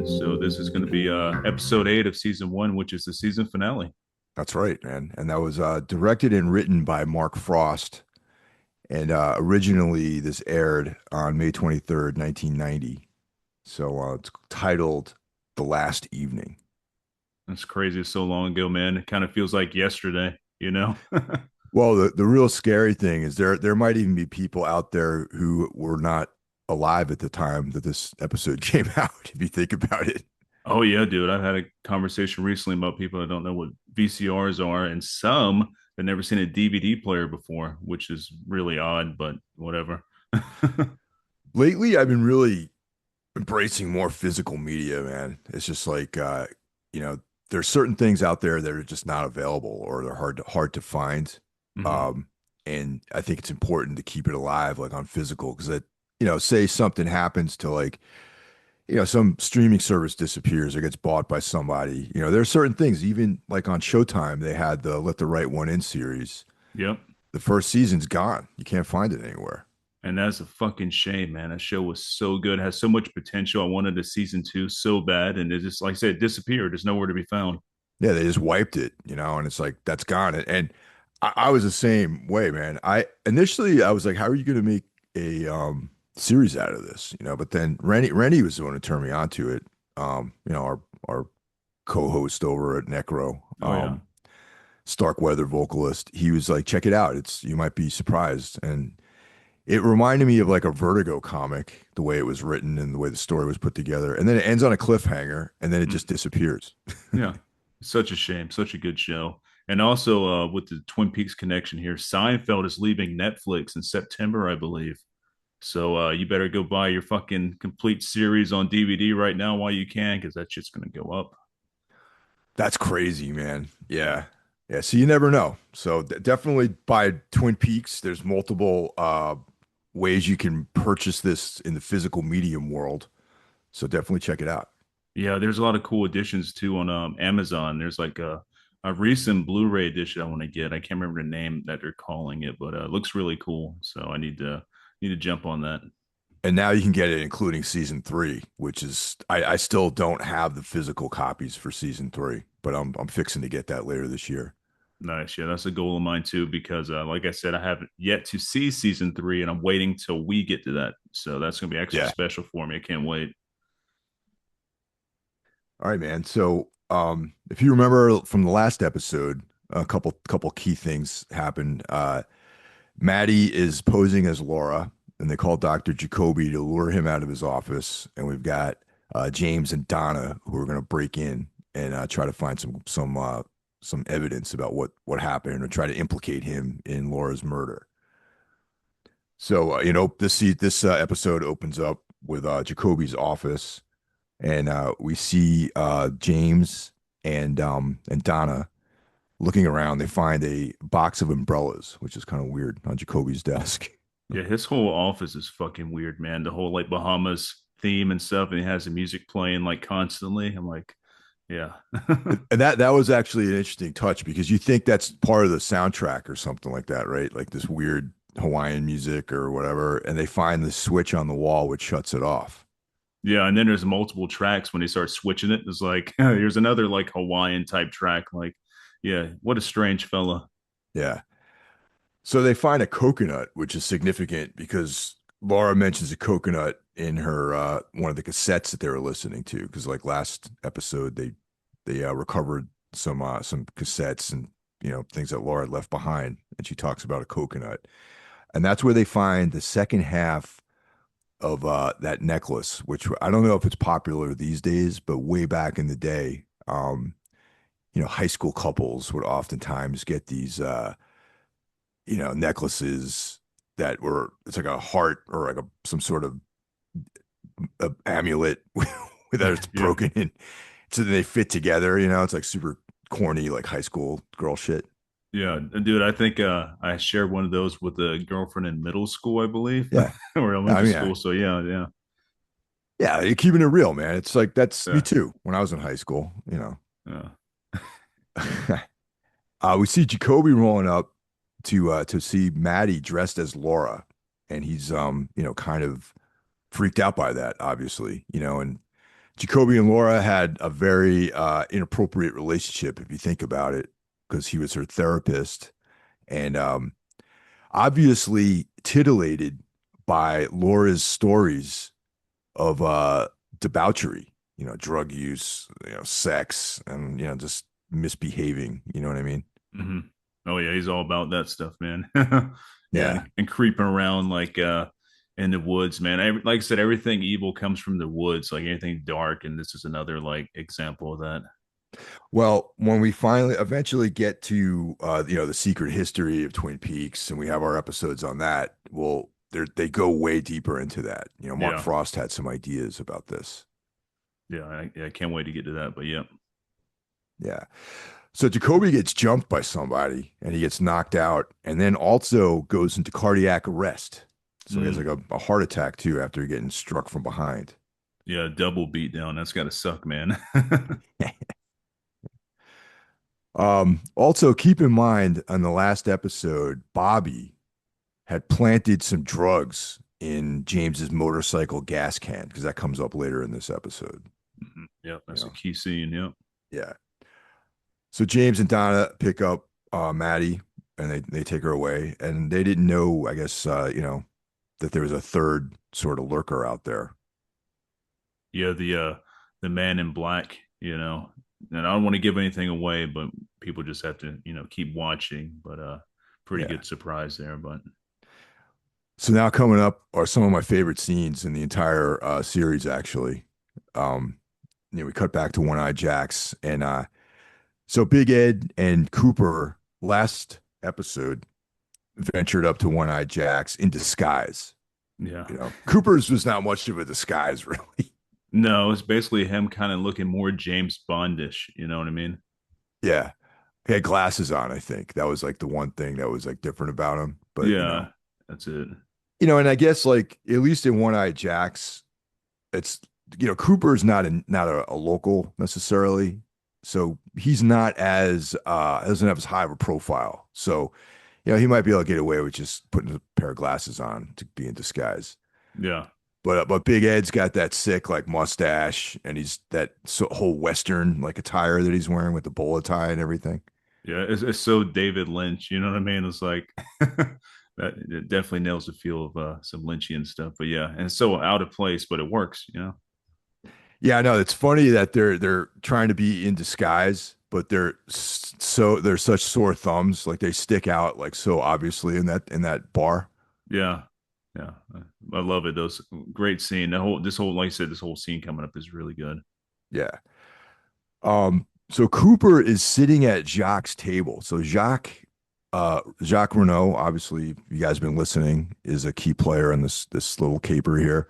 So this is going to be episode 8 of season 1, which is the season finale. That's right, man. And that was directed and written by Mark Frost. And originally, this aired on May 23rd, 1990. So it's titled The Last Evening. That's crazy. It's so long ago, man. It kind of feels like yesterday, you know? Well, the real scary thing is there might even be people out there who were not alive at the time that this episode came out, if you think about it. Oh yeah, dude. I've had a conversation recently about people that don't know what VCRs are, and some that never seen a DVD player before, which is really odd, but whatever. Lately, I've been really embracing more physical media, man. It's just like you know, there's certain things out there that are just not available or they're hard to find. Hmm. Um, and I think it's important to keep it alive, like on physical, because it, say something happens to like, some streaming service disappears or gets bought by somebody. There are certain things, even like on Showtime, they had the Let the Right One In series. Yep. The first season's gone. You can't find it anywhere. And that's a fucking shame, man. That show was so good, has so much potential. I wanted a season 2 so bad, and it just, like I said, it disappeared. It's nowhere to be found. Yeah, they just wiped it, and it's like that's gone. And I was the same way, man. I was like, how are you going to make a series out of this? But then Rennie was the one who turned me on to it. Our co-host over at Necro, Oh yeah. Starkweather vocalist. He was like, check it out. You might be surprised. And it reminded me of like a Vertigo comic, the way it was written and the way the story was put together. And then it ends on a cliffhanger, and then it Mm. just disappears. Yeah. Such a shame. Such a good show. And also with the Twin Peaks connection here, Seinfeld is leaving Netflix in September, I believe. So you better go buy your fucking complete series on DVD right now while you can, because that shit's gonna go up. That's crazy, man. Yeah. Yeah. Yeah. So you never know. So definitely buy Twin Peaks. There's multiple ways you can purchase this in the physical medium world. So definitely check it out. Yeah, there's a lot of cool editions too on Amazon. There's like a recent Blu-ray edition I want to get. I can't remember the name that they're calling it, but it looks really cool. So I need to jump on that. And now you can get it including season three, which is I still don't have the physical copies for season three, but I'm fixing to get that later this year. Nice. Yeah, that's a goal of mine too, because like I said, I haven't yet to see season 3, and I'm waiting till we get to that. So that's gonna be extra Yeah. special for me. I can't wait. All right, man. So if you remember from the last episode, a couple key things happened. Maddie is posing as Laura, and they call Dr. Jacoby to lure him out of his office. And we've got James and Donna who are going to break in and try to find some evidence about what happened or try to implicate him in Laura's murder. So this episode opens up with Jacoby's office, and we see James and Donna looking around. They find a box of umbrellas, which is kind of weird, on Jacoby's desk. Yeah, his whole office is fucking weird, man. The whole like Bahamas theme and stuff, and he has the music playing like constantly. I'm like, yeah. And that was actually an interesting touch because you think that's part of the soundtrack or something like that, right? Like this weird Hawaiian music or whatever, and they find the switch on the wall which shuts it off. Yeah, and then there's multiple tracks when they start switching it. It's like here's another like Hawaiian type track. Like, yeah, what a strange fella. Yeah. So they find a coconut, which is significant because Laura mentions a coconut in her one of the cassettes that they were listening to. Because like last episode, they recovered some cassettes and things that Laura had left behind, and she talks about a coconut, and that's where they find the second half of that necklace, which I don't know if it's popular these days, but way back in the day, high school couples would oftentimes get these necklaces that were it's like a heart or like some sort of amulet that it's Yeah. broken in, so they fit together. It's like super corny, like high school girl shit. Yeah, and dude, I think I shared one of those with a girlfriend in middle school, I believe, Yeah, or I elementary mean, school. So yeah, yeah, yeah, you're keeping it real, man. It's like that's me yeah, too. When I was in high school. yeah. We see Jacoby rolling up, to see Maddie dressed as Laura, and he's kind of freaked out by that, obviously, and Jacoby and Laura had a very inappropriate relationship if you think about it, because he was her therapist and obviously titillated by Laura's stories of debauchery, drug use, sex, and just misbehaving. You know what I mean? Hmm. Oh yeah, he's all about that stuff, man. Yeah, Yeah. and creeping around like in the woods, man. Like I said, everything evil comes from the woods, like anything dark, and this is another like example of that. Well, when we finally eventually get to the secret history of Twin Peaks and we have our episodes on that, well, they go way deeper into that. Mark Yeah, Frost had some ideas about this. yeah, I can't wait to get to that. But yeah, Yeah. So Jacoby gets jumped by somebody and he gets knocked out and then also goes into cardiac arrest. So he has like mm, a heart attack too after getting struck from behind. yeah, double beat down. That's got to suck, man. Also, keep in mind on the last episode, Bobby had planted some drugs in James's motorcycle gas can because that comes up later in this episode. Mhm. Yeah, You that's a know, key scene. Yeah, yeah. So James and Donna pick up Maddie and they take her away, and they didn't know, I guess, that there was a third sort of lurker out there. yeah, the man in black. And I don't want to give anything away, but people just have to keep watching. But pretty Yeah. good surprise there. But So now coming up are some of my favorite scenes in the entire series, actually. Um, we cut back to One Eye Jacks, and so Big Ed and Cooper last episode ventured up to One Eye Jacks in disguise. yeah, Cooper's was not much of a disguise, really. no, it's basically him kind of looking more James Bondish. You know what I mean? Yeah, he had glasses on. I think that was like the one thing that was like different about him. But Yeah, that's it. and I guess like at least in One Eye Jacks, it's Cooper's not a local necessarily, so he's not as doesn't have as high of a profile. So he might be able to get away with just putting a pair of glasses on to be in disguise. Yeah, But Big Ed's got that sick like mustache, and he's that whole Western like attire that he's wearing with the bowler tie and everything. yeah, it's so David Lynch. You know what I mean? It's like that. It definitely nails the feel of some Lynchian stuff. But yeah, and it's so out of place, but it works. Yeah, I know. It's funny that they're trying to be in disguise, but they're such sore thumbs, like they stick out like so obviously in that bar. Yeah, yeah, I love it. Those great scene. This whole like I said, this whole scene coming up is really good. Yeah. So Cooper is sitting at Jacques' table. So Jacques Renault, obviously, if you guys have been listening, is a key player in this little caper here.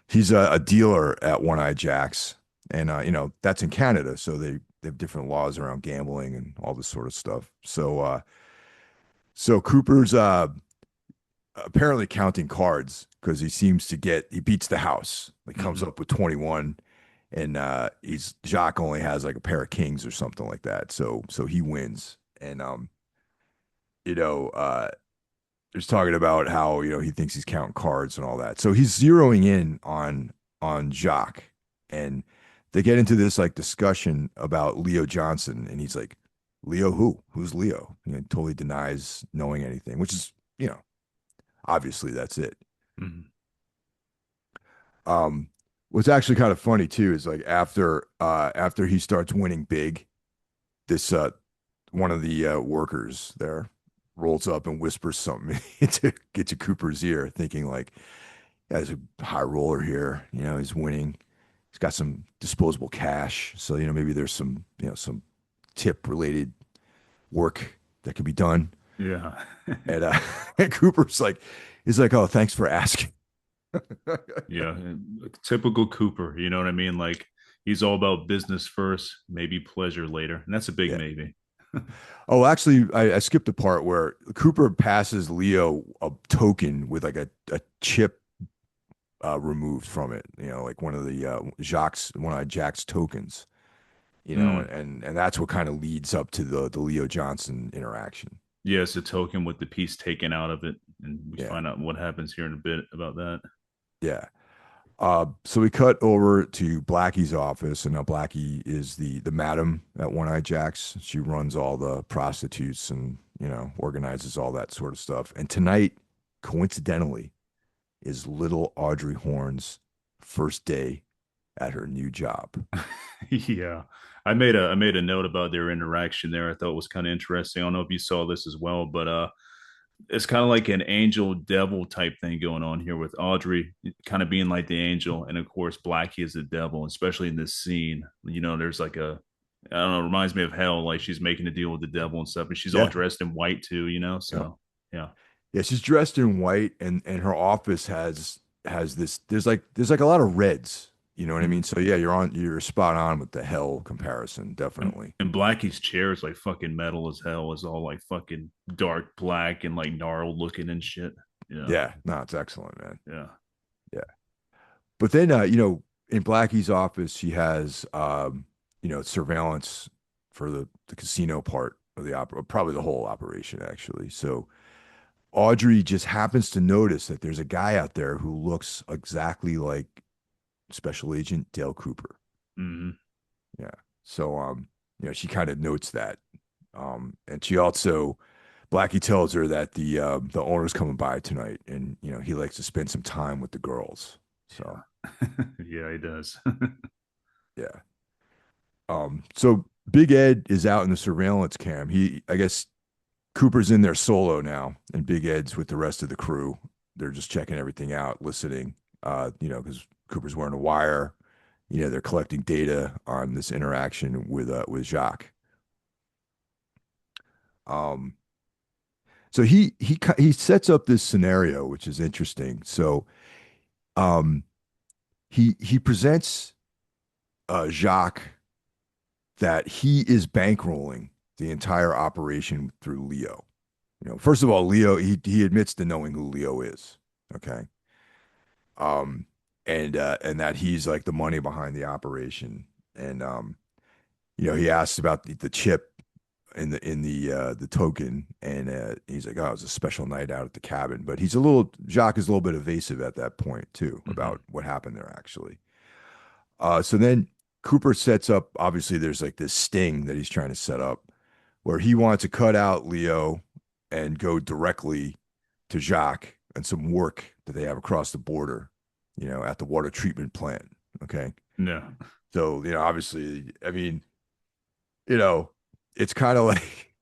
He's a dealer at One Eye Jacks, and that's in Canada, so they have different laws around gambling and all this sort of stuff. So Cooper's apparently counting cards because he beats the house. He comes Hmm. up with 21, and he's Jacques only has like a pair of kings or something like that. So he wins. And you know, uh he's talking about how he thinks he's counting cards and all that. So he's zeroing in on Jacques, and they get into this like discussion about Leo Johnson, and he's like, Leo who? Who's Leo? Totally denies knowing anything, which is obviously that's it. Hmm. Um, what's actually kind of funny too is like after he starts winning big, this one of the workers there rolls up and whispers something into Cooper's ear, thinking like, yeah, there's a high roller here. He's winning. He's got some disposable cash, so maybe there's some tip related work that could be done. Yeah, And and Cooper's like, he's like, oh, thanks for asking. yeah. Typical Cooper. You know what I mean? Like he's all about business first, maybe pleasure later, and that's a big Yeah. maybe. Oh, actually, I skipped the part where Cooper passes Leo a token with like a chip removed from it. Like one of the one of Jack's tokens. Mm, And that's what kind of leads up to the Leo Johnson interaction. Yeah, it's a token with the piece taken out of it, and we Yeah, find out what happens here in a bit about that. yeah. So we cut over to Blackie's office, and now Blackie is the madam at One Eye Jacks. She runs all the prostitutes and organizes all that sort of stuff. And tonight, coincidentally, is little Audrey Horne's first day at her new job. Yeah. I made a note about their interaction there. I thought it was kind of interesting. I don't know if you saw this as well, but it's kind of like an angel devil type thing going on here with Audrey kind of being like the angel, and of course Blackie is the devil, especially in this scene. There's like a I don't know, it reminds me of hell, like she's making a deal with the devil and stuff, and she's all Yeah, dressed in white too, yeah, so yeah. yeah. She's dressed in white, and her office has this. There's like a lot of reds. You know what I Mm-hmm. mean? So yeah, you're spot on with the hell comparison, And, definitely. and Blackie's chair is like fucking metal as hell. It's all like fucking dark black and like gnarled looking and shit. Yeah. Yeah, no, it's excellent, man. Yeah. Yeah. But then, in Blackie's office, she has, surveillance for the casino part of the opera, probably the whole operation, actually. So Audrey just happens to notice that there's a guy out there who looks exactly like Special Agent Dale Cooper. Mm-hmm. Yeah. So, she kind of notes that. And she also, Blackie tells her that the owner's coming by tonight, and he likes to spend some time with the girls. So Yeah. Yeah, he does. yeah. So Big Ed is out in the surveillance cam. I guess Cooper's in there solo now, and Big Ed's with the rest of the crew. They're just checking everything out, listening. Because Cooper's wearing a wire. They're collecting data on this interaction with Jacques. Um, so he sets up this scenario, which is interesting. So um, he presents Jacques that he is bankrolling the entire operation through Leo. First of all, Leo, he admits to knowing who Leo is. Okay. Um, and that he's like the money behind the operation. And he asks about the chip in the token, and he's like, oh, it's a special night out at the cabin. But Jacques is a little bit evasive at that point too Mm-hmm. about what happened there actually. So then Cooper sets up, obviously, there's like this sting that he's trying to set up where he wants to cut out Leo and go directly to Jacques and some work that they have across the border, at the water treatment plant. Okay. Yeah. So, obviously, I mean, you know, it's kind of like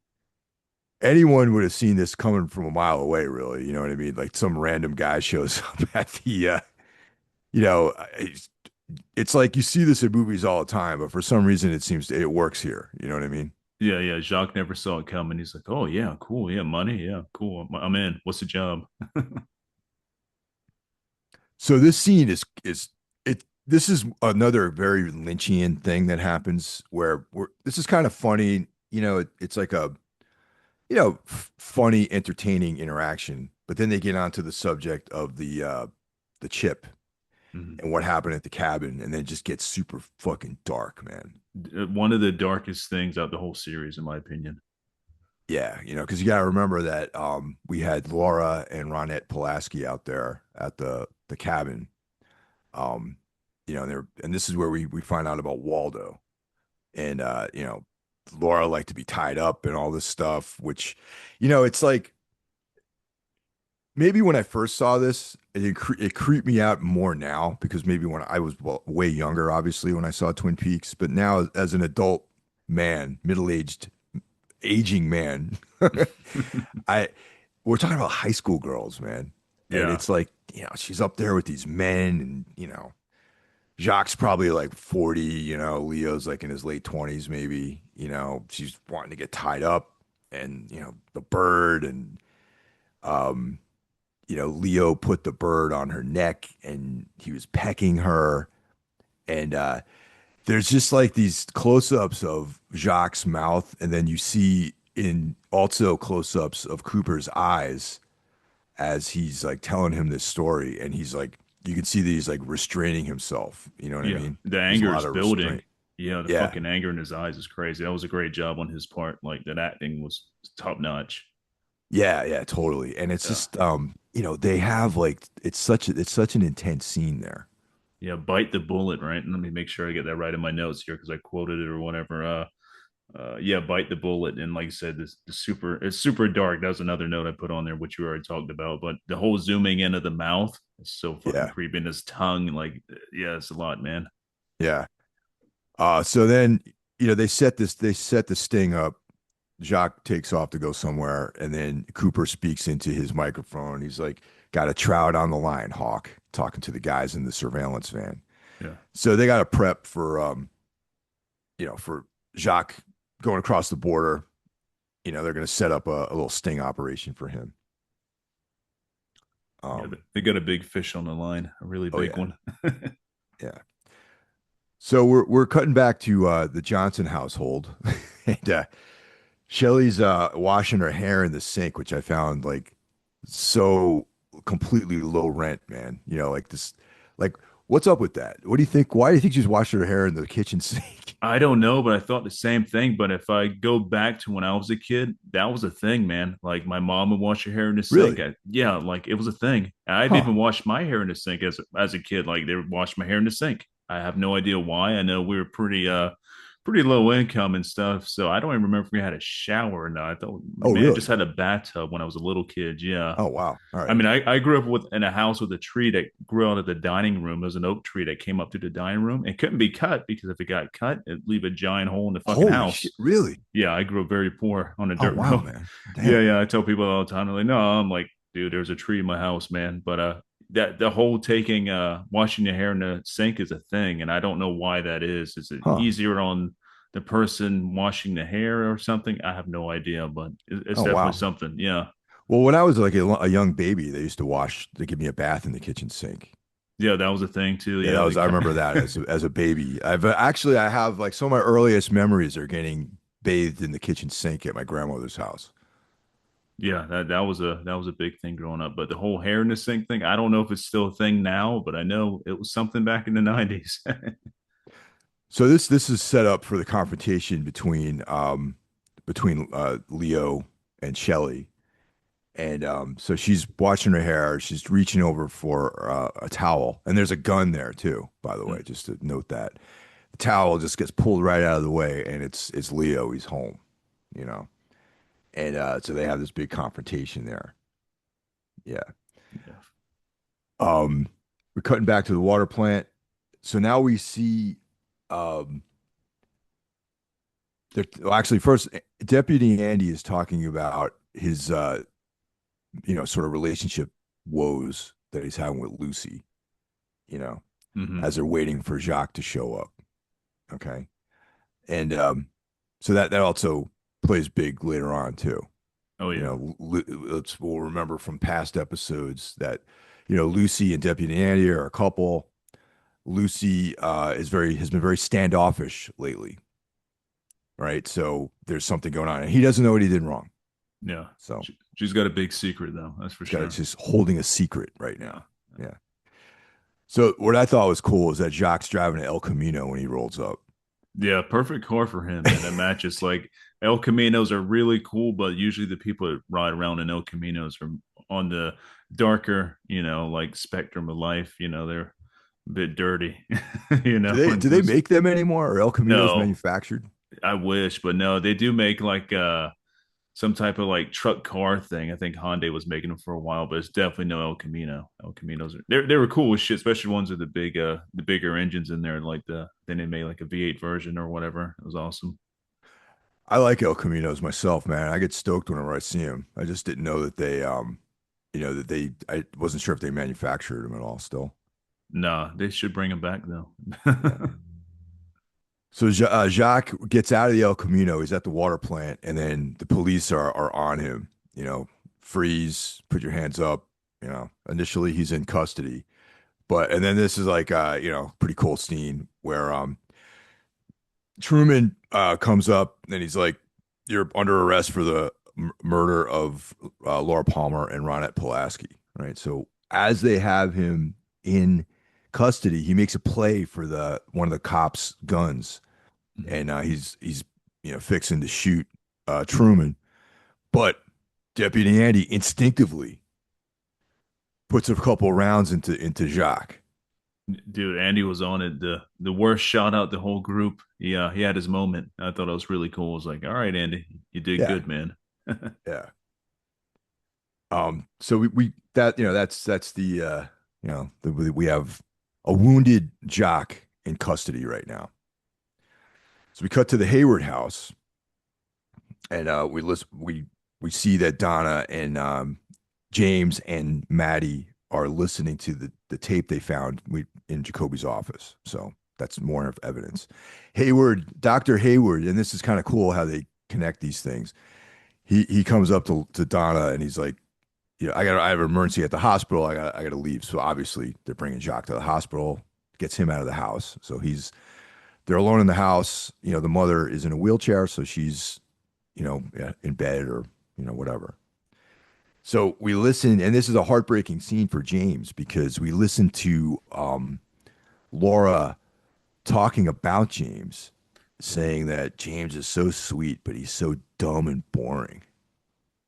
anyone would have seen this coming from a mile away, really. You know what I mean? Like some random guy shows up at you know, it's like you see this in movies all the time, but for some reason it works here. You know what I mean? Yeah, yeah. Jacques never saw it coming. He's like, "Oh yeah, cool. Yeah, money. Yeah, cool. I'm in. What's the job?" So this scene is it. This is another very Lynchian thing that happens where this is kind of funny. It's like a funny, entertaining interaction, but then they get onto the subject of the chip Mhm. and what happened at the cabin, and then it just gets super fucking dark, man. One of the darkest things out the whole series, in my opinion. Yeah, because you got to remember that we had Laura and Ronette Pulaski out there at the cabin. Um, and this is where we find out about Waldo, and Laura liked to be tied up and all this stuff, which it's like maybe when I first saw this, it creeped me out more now because maybe when I was way younger, obviously when I saw Twin Peaks, but now as an adult man, middle-aged, aging man, I we're talking about high school girls, man, and Yeah, it's like she's up there with these men, and Jacques probably like 40, Leo's like in his late 20s, maybe, she's wanting to get tied up, and the bird, and um Leo put the bird on her neck and he was pecking her. And there's just like these close-ups of Jacques' mouth, and then you see in also close-ups of Cooper's eyes as he's like telling him this story, and he's like, you can see that he's like restraining himself. You know what I yeah. mean? The There's a anger lot is of building. restraint. Yeah, the Yeah. fucking anger in his eyes is crazy. That was a great job on his part. Like that acting was top notch. Yeah, yeah, totally. And it's Yeah. just they have like it's such an intense scene there. Yeah, bite the bullet, right? And let me make sure I get that right in my notes here because I quoted it or whatever. Yeah, bite the bullet. And like I said, the super it's super dark. That was another note I put on there, which we already talked about. But the whole zooming in of the mouth is so fucking Yeah. creepy. And his tongue, like, yeah, it's a lot, man. Yeah. So then, they set the sting up. Jacques takes off to go somewhere, and then Cooper speaks into his microphone. He's like, got a trout on the line, Hawk, talking to the guys in the surveillance van. Yeah, So they got to prep for for Jacques going across the border. They're going to set up a little sting operation for him. yeah, Um, they got a big fish on the line, a really oh big yeah, one. yeah. So we're cutting back to the Johnson household, and Shelly's washing her hair in the sink, which I found like so completely low rent, man. Like this, like what's up with that? What do you think? Why do you think she's washing her hair in the kitchen sink? I don't know, but I thought the same thing. But if I go back to when I was a kid, that was a thing, man. Like my mom would wash her hair in the sink. Really? Yeah, like it was a thing. I'd Huh? even wash my hair in the sink as a kid. Like they would wash my hair in the sink. I have no idea why. I know we were pretty low income and stuff, so I don't even remember if we had a shower or not. I thought Oh, man, I just really? had a bathtub when I was a little kid. Yeah. Oh, wow. All I right. mean, I grew up with in a house with a tree that grew out of the dining room. It was an oak tree that came up through the dining room. It couldn't be cut because if it got cut, it'd leave a giant hole in the fucking Holy shit! house. Really? Yeah, I grew up very poor on a Oh, dirt wow, road. man. Yeah, Damn. yeah. I tell people all the time, they're like, no, I'm like, dude, there's a tree in my house, man. But that the whole taking washing your hair in the sink is a thing, and I don't know why that is. Is it Huh? easier on the person washing the hair or something? I have no idea, but it's Oh, definitely wow. something. Yeah. Well, when I was like a young baby, they used to wash. They give me a bath in the kitchen sink. Yeah, that was a thing too. Yeah, Yeah, that they was. I cut. remember that as a baby. I have like some of my earliest memories are getting bathed in the kitchen sink at my grandmother's house. Yeah, that was a big thing growing up. But the whole hair in the sink thing, I don't know if it's still a thing now, but I know it was something back in the 90s. So this is set up for the confrontation between Leo and Shelly. And so she's washing her hair. She's reaching over for a towel, and there's a gun there too. By the way, just to note that the towel just gets pulled right out of the way, and it's Leo. He's home, you know. And so they have this big confrontation there. Yeah. Yeah. Um, we're cutting back to the water plant. So now we see um, well, actually, first Deputy Andy is talking about his sort of relationship woes that he's having with Lucy, you know, Hmm. as they're waiting for Jacques to show up. Okay. And so that also plays big later on too. Oh yeah. We'll remember from past episodes that, Lucy and Deputy Andy are a couple. Lucy has been very standoffish lately, right? So there's something going on, and he doesn't know what he did wrong. Yeah. So She's got a big secret though, that's for he's got sure. just holding a secret right Yeah. now. Yeah. So what I thought was cool is that Jacques driving an El Camino when he rolls up. Yeah, perfect car for him, man. That matches like El Caminos are really cool, but usually the people that ride around in El Caminos are on the darker, like spectrum of life. They're a bit dirty, and Do they make them anymore? Or El Caminos no, manufactured? I wish, but no, they do make like some type of like truck car thing. I think Hyundai was making them for a while, but it's definitely no El Camino. El Caminos are they were cool as shit, especially ones with the bigger engines in there, like then they made like a V8 version or whatever. It was awesome. I like El Caminos myself, man. I get stoked whenever I see them. I just didn't know that I wasn't sure if they manufactured them at all still. Nah, they should bring them back though. Yeah. So Jacques gets out of the El Camino. He's at the water plant, and then the police are on him. Freeze, put your hands up. Initially he's in custody, and then this is like pretty cool scene where Truman comes up and he's like, "You're under arrest for the murder of Laura Palmer and Ronette Pulaski." Right. So as they have him in custody, he makes a play for the one of the cops' guns, and he's fixing to shoot Truman, but Deputy Andy instinctively puts a couple rounds into Jacques. Dude, Andy was on it. The worst shot out the whole group. Yeah, he had his moment. I thought it was really cool. I was like, all right, Andy, you did Yeah, good, man. yeah. So we that that's the we have a wounded Jock in custody right now. So we cut to the Hayward house, and we see that Donna and James and Maddie are listening to the tape they found in Jacoby's office. So that's more of evidence. Hayward, Dr. Hayward, and this is kind of cool how they connect these things. He comes up to Donna and he's like, I have an emergency at the hospital. I got to leave. So obviously they're bringing Jacques to the hospital, gets him out of the house. So they're alone in the house. The mother is in a wheelchair, so she's, yeah, in bed or, whatever. So we listen, and this is a heartbreaking scene for James because we listen to Laura talking about James, saying that James is so sweet, but he's so dumb and boring.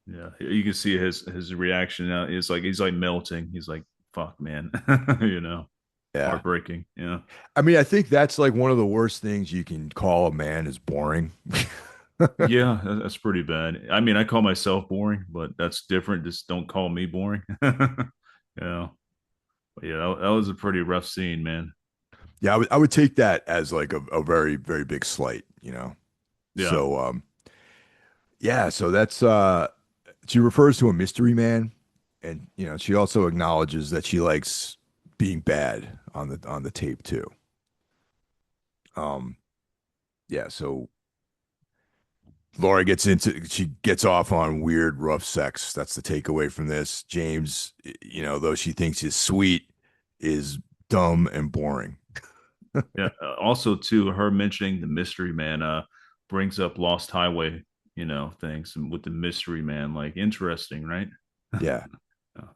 Yeah, you can see his reaction now. He's like melting. He's like, "Fuck, man," you know, Yeah. heartbreaking. Yeah, I mean, I think that's like one of the worst things you can call a man is boring. yeah, that's pretty bad. I mean, I call myself boring, but that's different. Just don't call me boring. Yeah, but yeah, that was a pretty rough scene, man. Yeah, I would take that as like a very, very big slight. Yeah, So yeah, so that's she refers to a mystery man, and she also acknowledges that she likes being bad on the tape too. Um, yeah, so she gets off on weird, rough sex. That's the takeaway from this. James, though she thinks he's sweet, is dumb and boring. yeah. Also, too, her mentioning the mystery man brings up Lost Highway, things with the mystery man. Like, interesting, right? Yeah. Yeah.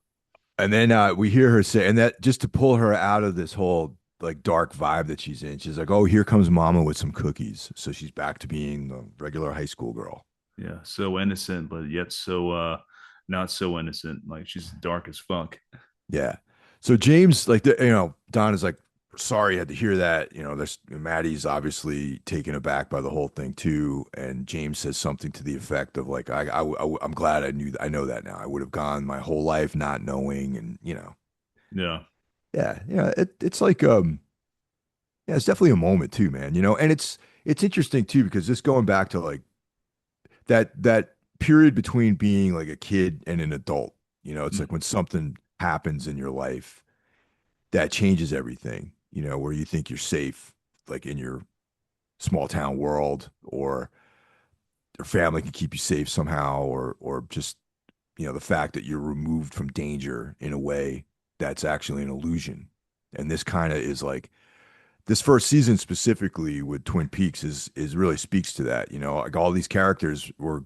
And then we hear her say, and that just to pull her out of this whole like dark vibe that she's in, she's like, "Oh, here comes Mama with some cookies." So she's back to being the regular high school girl. Yeah, so innocent, but yet so not so innocent. Like she's dark as fuck. Yeah. So James, like, Don is like, sorry, I had to hear that. There's Maddie's obviously taken aback by the whole thing too, and James says something to the effect of like, I'm glad I know that now. I would have gone my whole life not knowing, and Yeah, yeah, it's like yeah, it's definitely a moment too, man. And it's interesting too because just going back to like that period between being like a kid and an adult, it's like mm, when something happens in your life that changes everything, where you think you're safe, like in your small town world, or your family can keep you safe somehow, or just, the fact that you're removed from danger in a way that's actually an illusion. And this kind of is like this first season specifically with Twin Peaks is really speaks to that. Like all these characters were,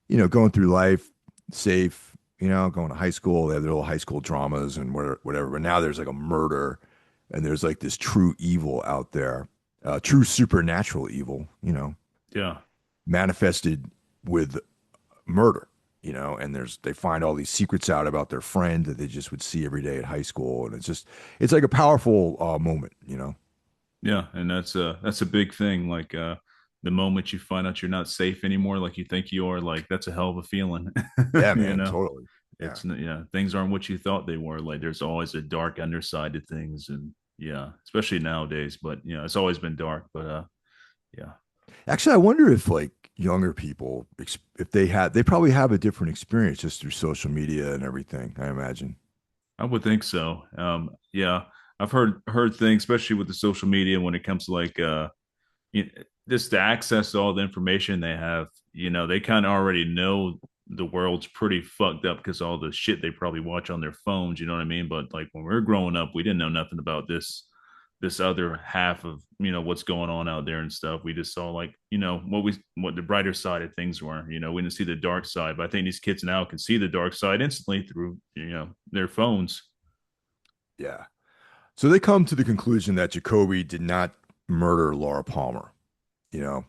going through life safe, going to high school. They have their little high school dramas and whatever. But now there's like a murder and there's like this true evil out there, true supernatural evil, yeah, manifested with murder, and they find all these secrets out about their friend that they just would see every day at high school. And it's like a powerful moment. yeah. And that's a big thing. Like the moment you find out you're not safe anymore, like you think you are, like that's a hell of a feeling. Yeah, you man, know, totally. Yeah. it's yeah, things aren't what you thought they were. Like there's always a dark underside to things, and yeah, especially nowadays. But it's always been dark. But yeah, Actually, I wonder if like younger people, if they probably have a different experience just through social media and everything, I imagine. I would think so. Yeah, I've heard things, especially with the social media, when it comes to like you just the access to all the information they have. They kind of already know the world's pretty fucked up because all the shit they probably watch on their phones. You know what I mean? But like when we were growing up, we didn't know nothing about this other half of what's going on out there and stuff. We just saw like what the brighter side of things were. We didn't see the dark side, but I think these kids now can see the dark side instantly through their phones. Yeah. So they come to the conclusion that Jacoby did not murder Laura Palmer, you know,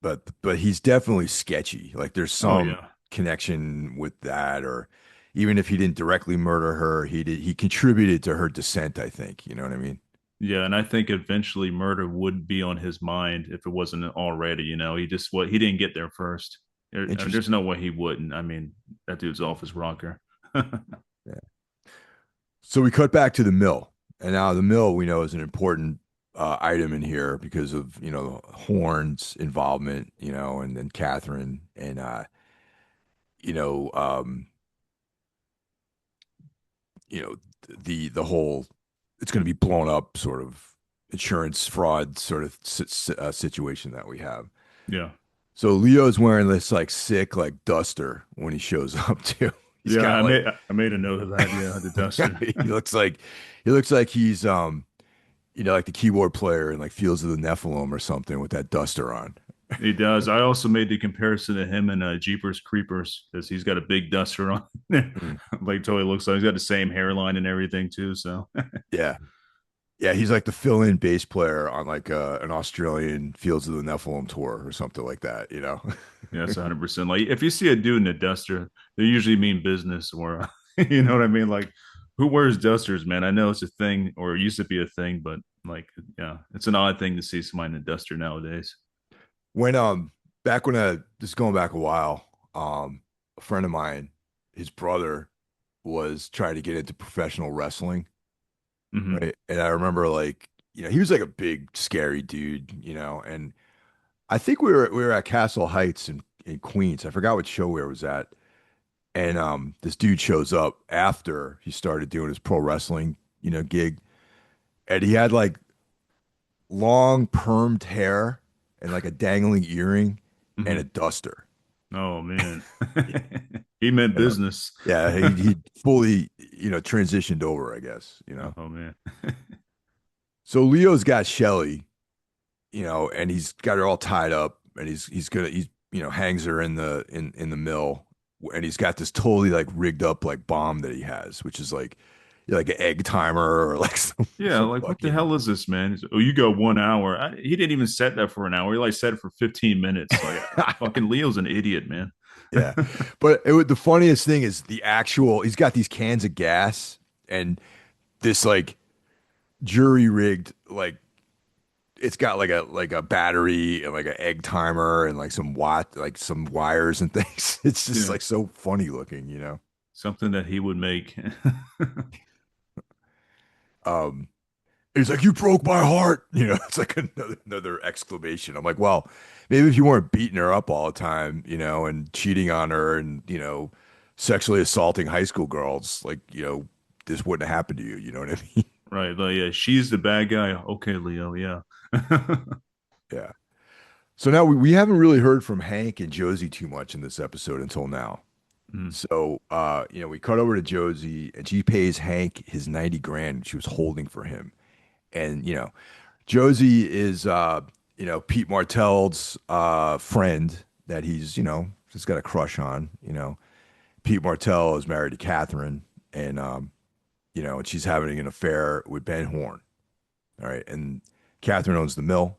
but he's definitely sketchy. Like there's Oh some yeah, connection with that, or even if he didn't directly murder her, he contributed to her descent, I think. You know what I mean? Yeah, and I think eventually murder would be on his mind if it wasn't already. He just he didn't get there first. There's Interesting. no way he wouldn't. I mean, that dude's off his rocker. Yeah. So we cut back to the mill, and now the mill we know is an important item in here because of Horn's involvement, and then Catherine and you know um, you know the whole it's going to be blown up sort of insurance fraud sort of situation that we have. Yeah. So Leo's wearing this like sick like duster when he shows up too. He's Yeah, got like I made a note of that. Yeah, the duster. he looks like he's like the keyboard player in like Fields of the Nephilim or something with that duster on. He does. I also made the comparison to him and Jeepers Creepers because he's got a big duster on. Mm. Like totally looks like he's got the same hairline and everything too. So Yeah. Yeah, he's like the fill-in bass player on like an Australian Fields of the Nephilim tour or something like that. yeah, it's 100%. Like if you see a dude in a duster, they usually mean business or you know what I mean. Like who wears dusters, man? I know it's a thing or it used to be a thing, but like yeah, it's an odd thing to see somebody in a duster nowadays. When back when this is going back a while, a friend of mine, his brother was trying to get into professional wrestling, Hmm. right? And I remember like, he was like a big scary dude, and I think we were at Castle Heights in Queens. I forgot what show we was at. And this dude shows up after he started doing his pro wrestling, gig. And he had like long permed hair and like a dangling earring and a Hmm. duster. Oh man, he meant And business. yeah, he fully, transitioned over, I guess. Oh man. So Leo's got Shelly, and he's got her all tied up and he's hangs her in the mill and he's got this totally like rigged up like bomb that he has, which is like an egg timer or like some Yeah, some like what the fucking hell is this, man? Oh, you got 1 hour. He didn't even set that for an hour. He like set it for 15 minutes. Like fucking Leo's an idiot, man. yeah. But the funniest thing is he's got these cans of gas and this like jury rigged like it's got like a battery and like an egg timer and like some wires and things. It's just Yeah, like so funny looking. something that he would make. Um he's like, "You broke my heart." It's like another exclamation. I'm like, well, maybe if you weren't beating her up all the time, and cheating on her and, sexually assaulting high school girls, like, this wouldn't have happened to you. You know what I mean? Right. Like, yeah, she's the bad guy. Okay, Leo. Yeah. Yeah. So now we haven't really heard from Hank and Josie too much in this episode until now. Mm, So, we cut over to Josie and she pays Hank his 90 grand she was holding for him. And, Josie is, Pete Martell's friend that he's, just got a crush on. Pete Martell is married to Catherine and, and she's having an affair with Ben Horn. All right. And Catherine owns the mill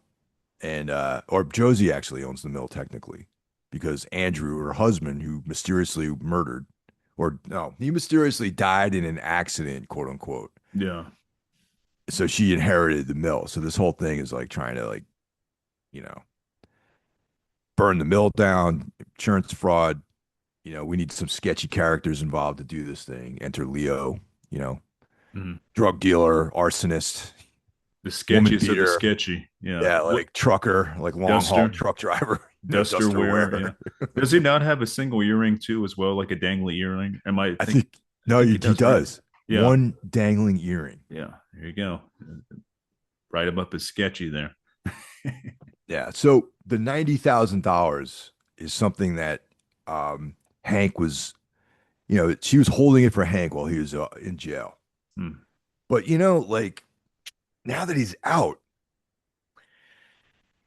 and, or Josie actually owns the mill technically because Andrew, her husband, who mysteriously murdered, or no, he mysteriously died in an accident, quote unquote. yeah. So she inherited the mill. So this whole thing is like trying to like, you know, burn the mill down, insurance fraud. We need some sketchy characters involved to do this thing. Enter Leo, you know, Mm. drug dealer, arsonist, The woman sketchiest of the beater. sketchy. Yeah. Yeah, What like trucker, like long haul duster? truck driver, Duster duster wearer. Yeah. wearer. Does he not have a single earring too, as well, like a dangly earring? I think I no, think he he does, right? does. Yeah. One dangling earring. Yeah. There you go. Right up as sketchy there. Yeah. So the $90,000 is something that Hank was, she was holding it for Hank while he was in jail. Hmm. But like now that he's out,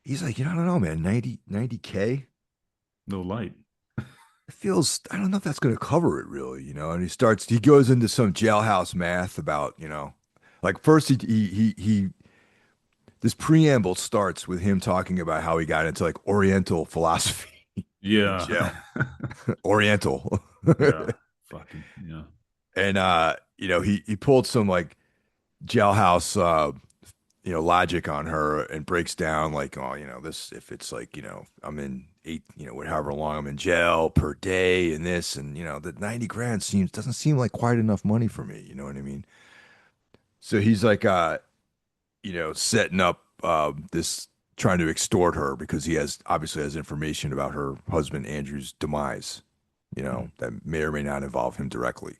he's like, I don't know, man, 90K. No light. It feels, I don't know if that's going to cover it really, And he goes into some jailhouse math about, like first this preamble starts with him talking about how he got into like Oriental philosophy. in Yeah. jail. Oriental. Yeah. Fucking yeah. And he pulled some like jailhouse logic on her and breaks down like, oh, this if it's like, I'm in eight, however long I'm in jail per day and this and the 90 grand doesn't seem like quite enough money for me, you know what I mean? So he's like setting up this trying to extort her because he obviously has information about her husband Andrew's demise, Mhm. that may or may not involve him directly.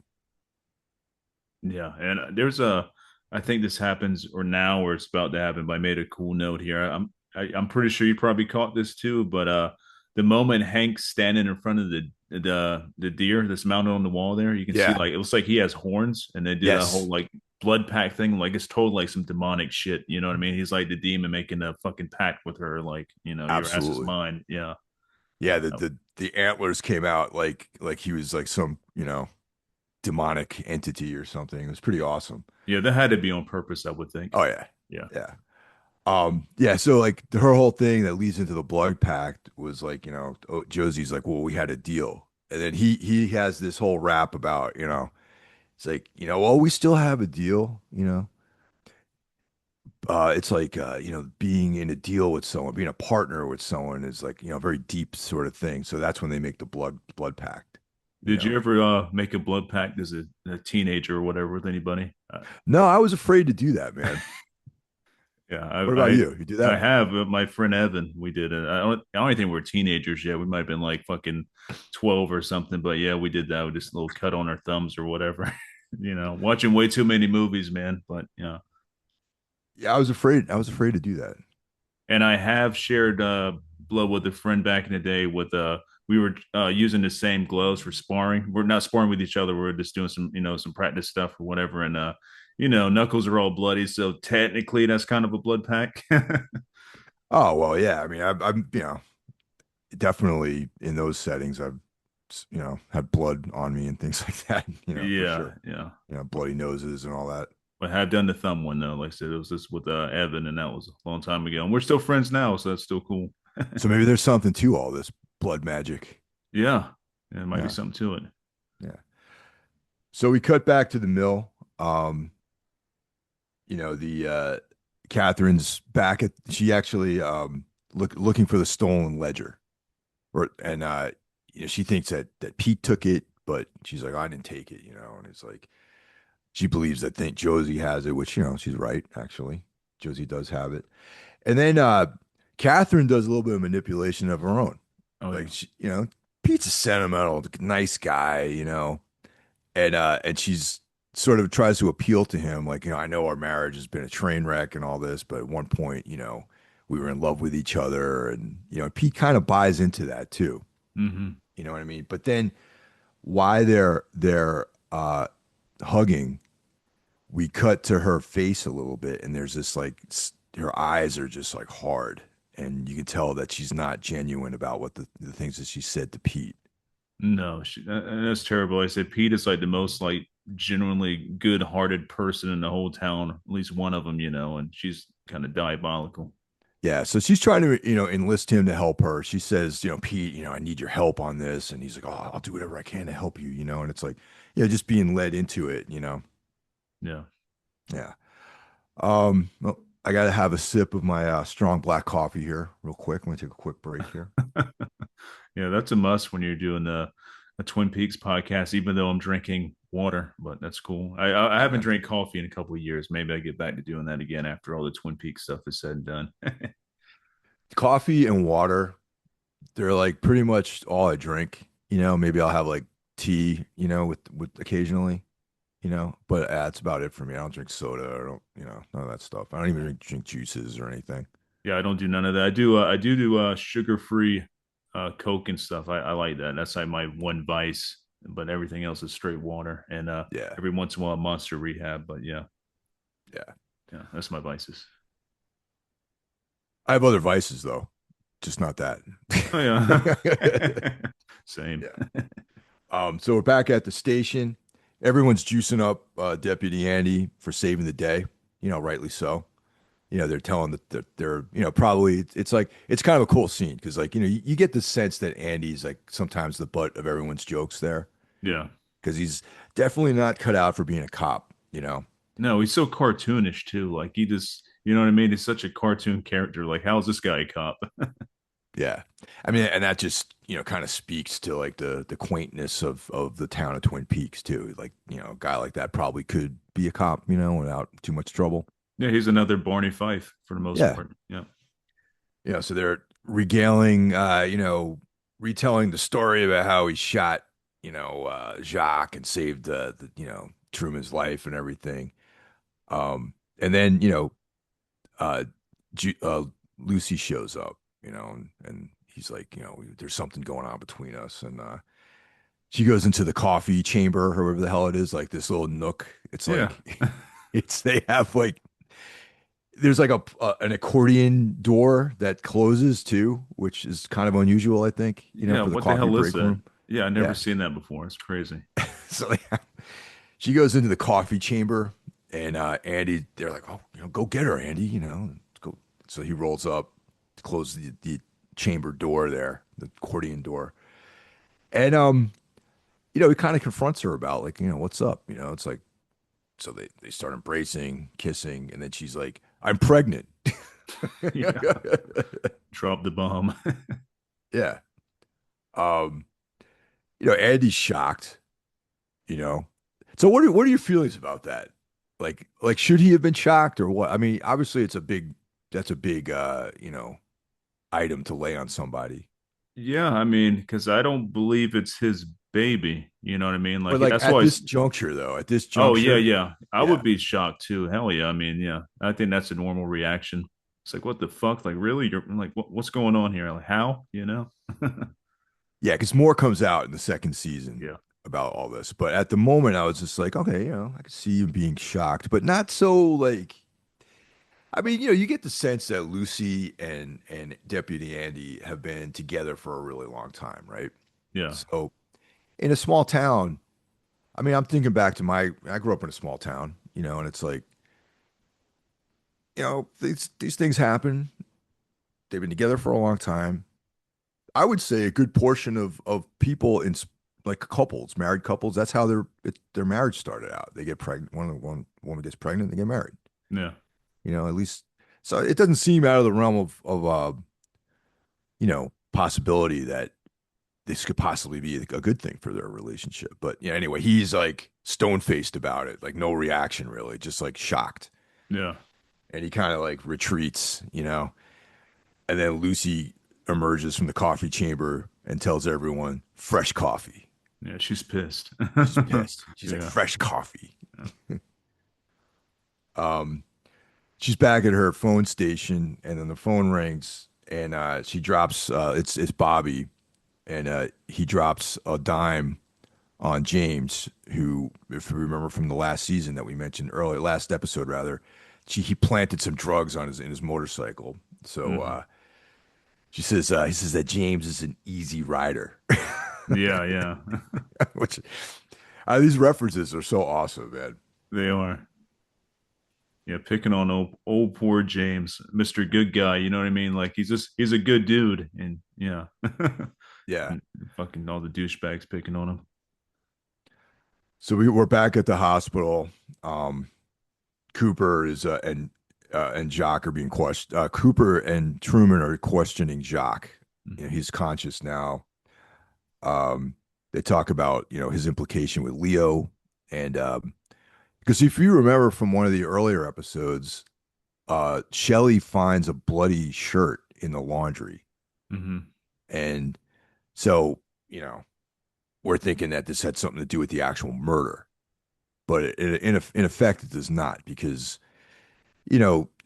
Yeah. And there's a I think this happens or now or it's about to happen, but I made a cool note here. I'm pretty sure you probably caught this too, but the moment Hank's standing in front of the deer that's mounted on the wall there, you can see Yeah. like it looks like he has horns and they do that whole Yes, like blood pact thing, like it's total like some demonic shit. You know what I mean? He's like the demon making a fucking pact with her, like, your ass is absolutely. mine. Yeah. Yeah, the antlers came out like he was like some, demonic entity or something. It was pretty awesome. Yeah, that had to be on purpose, I would think. Oh yeah. Yeah. Yeah. Yeah, so like her whole thing that leads into the blood pact was like, oh, Josie's like, well, we had a deal. And then he has this whole rap about, it's like, well, we still have a deal, it's like being in a deal with someone, being a partner with someone is like, a very deep sort of thing. So that's when they make the blood pact, you Did you know. ever make a blood pact as a teenager or whatever with anybody? No, I was afraid to do that, man. Yeah, What about you? You do I that? have my friend Evan. We did it. I don't think we're teenagers yet. We might have been like fucking 12 or something. But yeah, we did that with just a little cut on our thumbs or whatever. Watching way too many movies, man. But yeah, Yeah, I was afraid. I was afraid to do that. and I have shared blood with a friend back in the day. With we were using the same gloves for sparring. We're not sparring with each other. We're just doing some practice stuff or whatever. And knuckles are all bloody, so technically that's kind of a blood pack. Oh, well, yeah. I mean, I'm, definitely in those settings, I've, had blood on me and things like that, for Yeah, sure. yeah. Bloody noses and all that. I have done the thumb one though. Like I said, it was just with Evan, and that was a long time ago. And we're still friends now, so that's still cool. So maybe there's something to all this blood magic. Yeah, yeah, it might be Yeah. something to it. Yeah. So we cut back to the mill. The Catherine's back at she actually looking for the stolen ledger. And she thinks that Pete took it, but she's like, I didn't take it, and it's like she believes that think Josie has it, which she's right, actually. Josie does have it. And then Catherine does a little bit of manipulation of her own. Oh yeah. Like Pete's a sentimental, nice guy, and she's sort of tries to appeal to him, like, I know our marriage has been a train wreck and all this, but at one point, we were in love with each other, and Pete kind of buys into that too. Mm-hmm. You know what I mean? But then why they're hugging, we cut to her face a little bit, and there's this like her eyes are just like hard, and you can tell that she's not genuine about what the things that she said to Pete. No, and that's terrible. I said Pete is like the most like genuinely good-hearted person in the whole town. At least one of them, and she's kind of diabolical. Yeah, so she's trying to, enlist him to help her. She says, Pete, I need your help on this, and he's like, oh, I'll do whatever I can to help you, and it's like, just being led into it. Yeah. Yeah. Well, I got to have a sip of my strong black coffee here, real quick. I'm gonna take a quick break here. Yeah, that's a must when you're doing a Twin Peaks podcast. Even though I'm drinking water, but that's cool. I haven't Yeah. drank coffee in a couple of years. Maybe I get back to doing that again after all the Twin Peaks stuff is said and done. Coffee and water, they're like pretty much all I drink. Maybe I'll have like tea, with occasionally, but that's about it for me. I don't drink soda. I don't, none of that stuff. I don't even drink juices or anything. Yeah, I don't do none of that. I do sugar free Coke and stuff. I like that. That's like my one vice. But everything else is straight water and Yeah. every once in a while Monster Rehab. But yeah, Yeah. yeah, that's my vices. I have other vices though, just not that. Oh yeah, same. Yeah. So we're back at the station. Everyone's juicing up Deputy Andy for saving the day. Rightly so. they're telling that they're, probably it's like it's kind of a cool scene because like, you get the sense that Andy's like sometimes the butt of everyone's jokes there Yeah. because he's definitely not cut out for being a cop. No, he's so cartoonish too. Like he just, you know what I mean? He's such a cartoon character. Like, how's this guy a cop? Yeah. I mean, and that just, kind of speaks to like the quaintness of the town of Twin Peaks too. Like, a guy like that probably could be a cop, without too much trouble. Yeah, he's another Barney Fife for the most Yeah. part. Yeah. So they're regaling, retelling the story about how he shot, Jacques and saved Truman's life and everything. And then, uh, Ju Lucy shows up, and he's like, there's something going on between us. And she goes into the coffee chamber, or whatever the hell it is, like this little nook. It's Yeah. like, they have like, there's like an accordion door that closes too, which is kind of unusual, I think, Yeah. for the What the coffee hell is break that? room. Yeah, I never Yeah. seen that before. It's crazy. So she goes into the coffee chamber, and Andy, they're like, oh, go get her, Andy, go. So he rolls up, closes the chamber door there, the accordion door, and he kind of confronts her about like, what's up, it's like, so they start embracing, kissing, and then she's like, I'm pregnant. Yeah. Drop the bomb. Yeah. Um, Andy's shocked, you know. So what are your feelings about that? Like should he have been shocked or what? I mean, obviously that's a big item to lay on somebody. Yeah, I mean, because I don't believe it's his baby. You know what I mean? But Like like that's at why. this juncture though, at this Oh yeah, juncture, yeah. I yeah. would be shocked too. Hell yeah. I mean, yeah. I think that's a normal reaction. It's like, what the fuck? Like, really? You're like, what's going on here? Like, how? You know? Yeah, because more comes out in the second season Yeah. about all this. But at the moment I was just like, okay, I could see you being shocked, but not so like I mean, you get the sense that Lucy and Deputy Andy have been together for a really long time, right? Yeah. So in a small town, I mean, I'm thinking back to I grew up in a small town, and it's like, these things happen. They've been together for a long time. I would say a good portion of people like couples, married couples, that's how their marriage started out. They get pregnant. One woman gets pregnant, they get married. Yeah. At least so it doesn't seem out of the realm of possibility that this could possibly be a good thing for their relationship. But yeah, anyway, he's like stone faced about it, like no reaction really, just like shocked. Yeah. And he kind of like retreats, and then Lucy emerges from the coffee chamber and tells everyone fresh coffee. Yeah. She's pissed. She's pissed. She's like Yeah. fresh coffee. Um, she's back at her phone station, and then the phone rings, and she drops. It's Bobby, and he drops a dime on James, who, if you remember from the last season that we mentioned earlier, last episode rather, he planted some drugs on his in his motorcycle. So Hmm. he says that James is an easy rider, Yeah. Yeah. which these references are so awesome, man. They are. Yeah. Picking on old poor James, Mr. Good Guy. You know what I mean? Like he's a good dude. And yeah. Yeah. And fucking all the douchebags picking on him. So we're back at the hospital. Um, Cooper is and Jacques are being questioned. Cooper and Truman are questioning Jacques. Mhm. He's conscious now. Um, they talk about his implication with Leo, and because if you remember from one of the earlier episodes, Shelley finds a bloody shirt in the laundry, Mhm. and so we're thinking that this had something to do with the actual murder, but in effect it does not because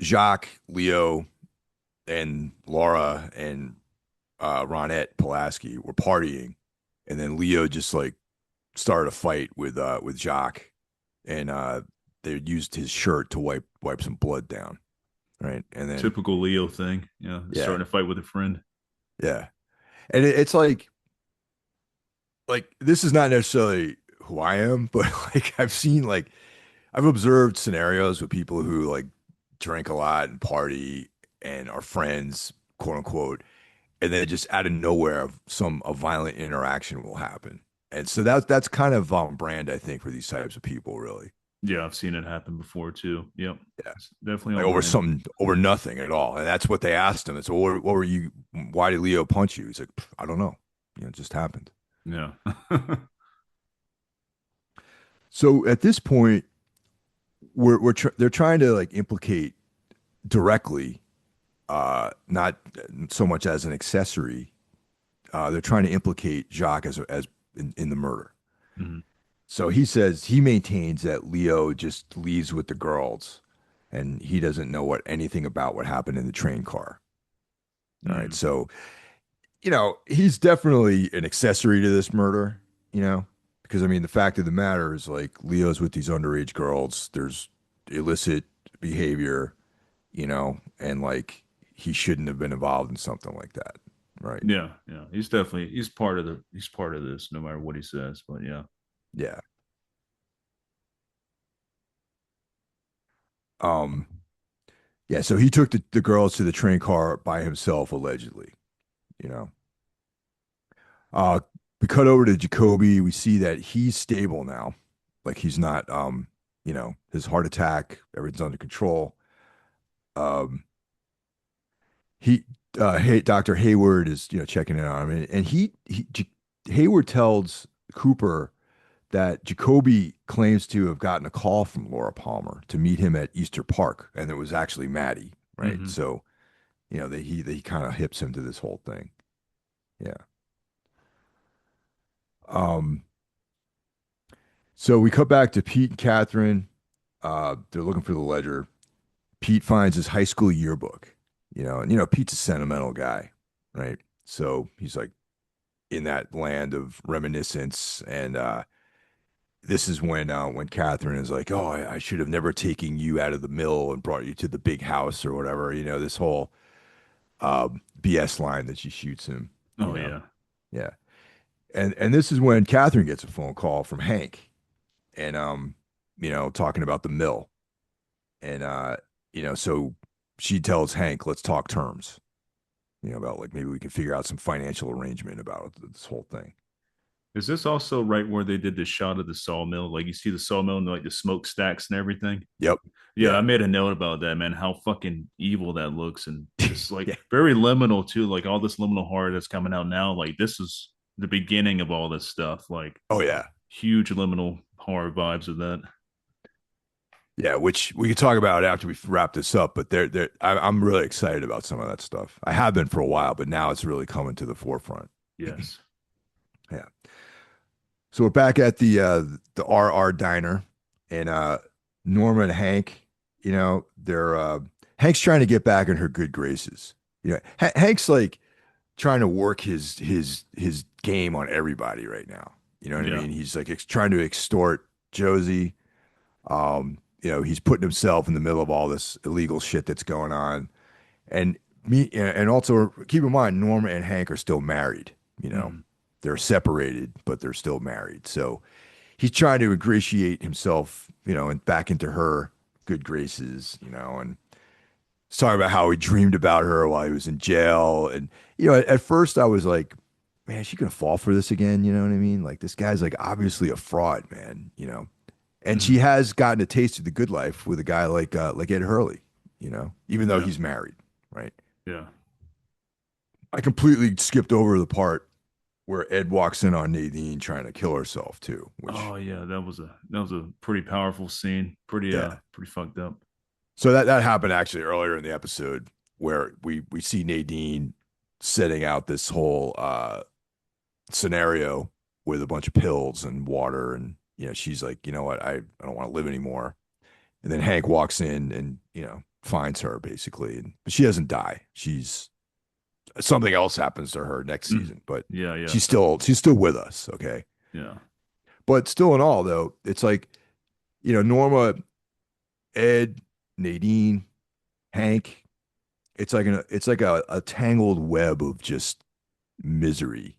Jacques, Leo, and Laura and Ronette Pulaski were partying, and then Leo just like started a fight with Jacques, and they used his shirt to wipe some blood down, right? And then Typical Leo thing. Yeah. yeah, Starting to fight with a friend. yeah, and it's like this is not necessarily who I am, but like I've seen like I've observed scenarios with people who like drink a lot and party and are friends, quote unquote, and then just out of nowhere, a violent interaction will happen. And so that's kind of brand, I think, for these types of people, really. Yeah, I've seen it happen before too. Yep. Yeah, It's definitely like on over brand. something, over nothing at all. And that's what they asked him. It's what were you? Why did Leo punch you? He's like, I don't know. It just happened. Yeah. So at this point, they're trying to like implicate directly, not so much as an accessory. They're trying to implicate Jacques as in the murder. Mhm. So he maintains that Leo just leaves with the girls, and he doesn't know anything about what happened in the train car. All right, Mhm. so he's definitely an accessory to this murder. Because I mean, the fact of the matter is, like, Leo's with these underage girls. There's illicit behavior, and like he shouldn't have been involved in something like that, right? Yeah, yeah. He's part of this no matter what he says, but yeah. Yeah. Um. Yeah. So he took the girls to the train car by himself, allegedly. You know. Uh. We cut over to Jacoby. We see that he's stable now. Like he's not. His heart attack, everything's under control. Um. He. Hey, Dr. Hayward is checking in on him, and Hayward tells Cooper that Jacoby claims to have gotten a call from Laura Palmer to meet him at Easter Park, and it was actually Maddie, right? Hmm. So, that he kind of hips him to this whole thing. Yeah. Um. So we cut back to Pete and Catherine. They're looking for the ledger. Pete finds his high school yearbook. And Pete's a sentimental guy, right? So he's like in that land of reminiscence, and this is when Catherine is like, "Oh, I should have never taken you out of the mill and brought you to the big house or whatever." This whole BS line that she shoots him. You Oh know, yeah. yeah. And this is when Catherine gets a phone call from Hank, and talking about the mill, and so she tells Hank, "Let's talk terms." About like maybe we can figure out some financial arrangement about this whole thing. Is this also right where they did the shot of the sawmill? Like you see the sawmill and like the smokestacks and everything? Yep. Yeah, I Yeah. made a note about that, man. How fucking evil that looks, and just like Yeah. very liminal too. Like all this liminal horror that's coming out now. Like this is the beginning of all this stuff. Like Oh yeah. huge liminal horror vibes of that. Yeah, which we could talk about after we wrap this up, but I'm really excited about some of that stuff. I have been for a while, but now it's really coming to the forefront. Yes. Yeah. So we're back at the RR diner, and Norma and Hank, they're Hank's trying to get back in her good graces. Hank's like trying to work his game on everybody right now. You know what I Yeah. mean? He's like trying to extort Josie. He's putting himself in the middle of all this illegal shit that's going on. And and also keep in mind, Norma and Hank are still married. You know, Mhm. they're separated, but they're still married. So he's trying to ingratiate himself, and back into her good graces, and he's talking about how he dreamed about her while he was in jail. And, at first I was like, man, is she gonna fall for this again? You know what I mean? Like this guy's like obviously a fraud, man. And she Mhm. has gotten a taste of the good life with a guy like Ed Hurley, even though Yeah. he's married, right? Yeah. I completely skipped over the part where Ed walks in on Nadine trying to kill herself too, which Oh yeah, that was a pretty powerful scene. yeah. Pretty fucked up. So that happened actually earlier in the episode where we see Nadine setting out this whole scenario with a bunch of pills and water, and she's like, you know what, I don't want to live anymore. And then Hank walks in and finds her basically, and but she doesn't die. She's something else happens to her next Mm. season, but Yeah, yeah. she's still with us, okay? Yeah. But still in all though, it's like, Norma, Ed, Nadine, Hank, it's like a tangled web of just misery.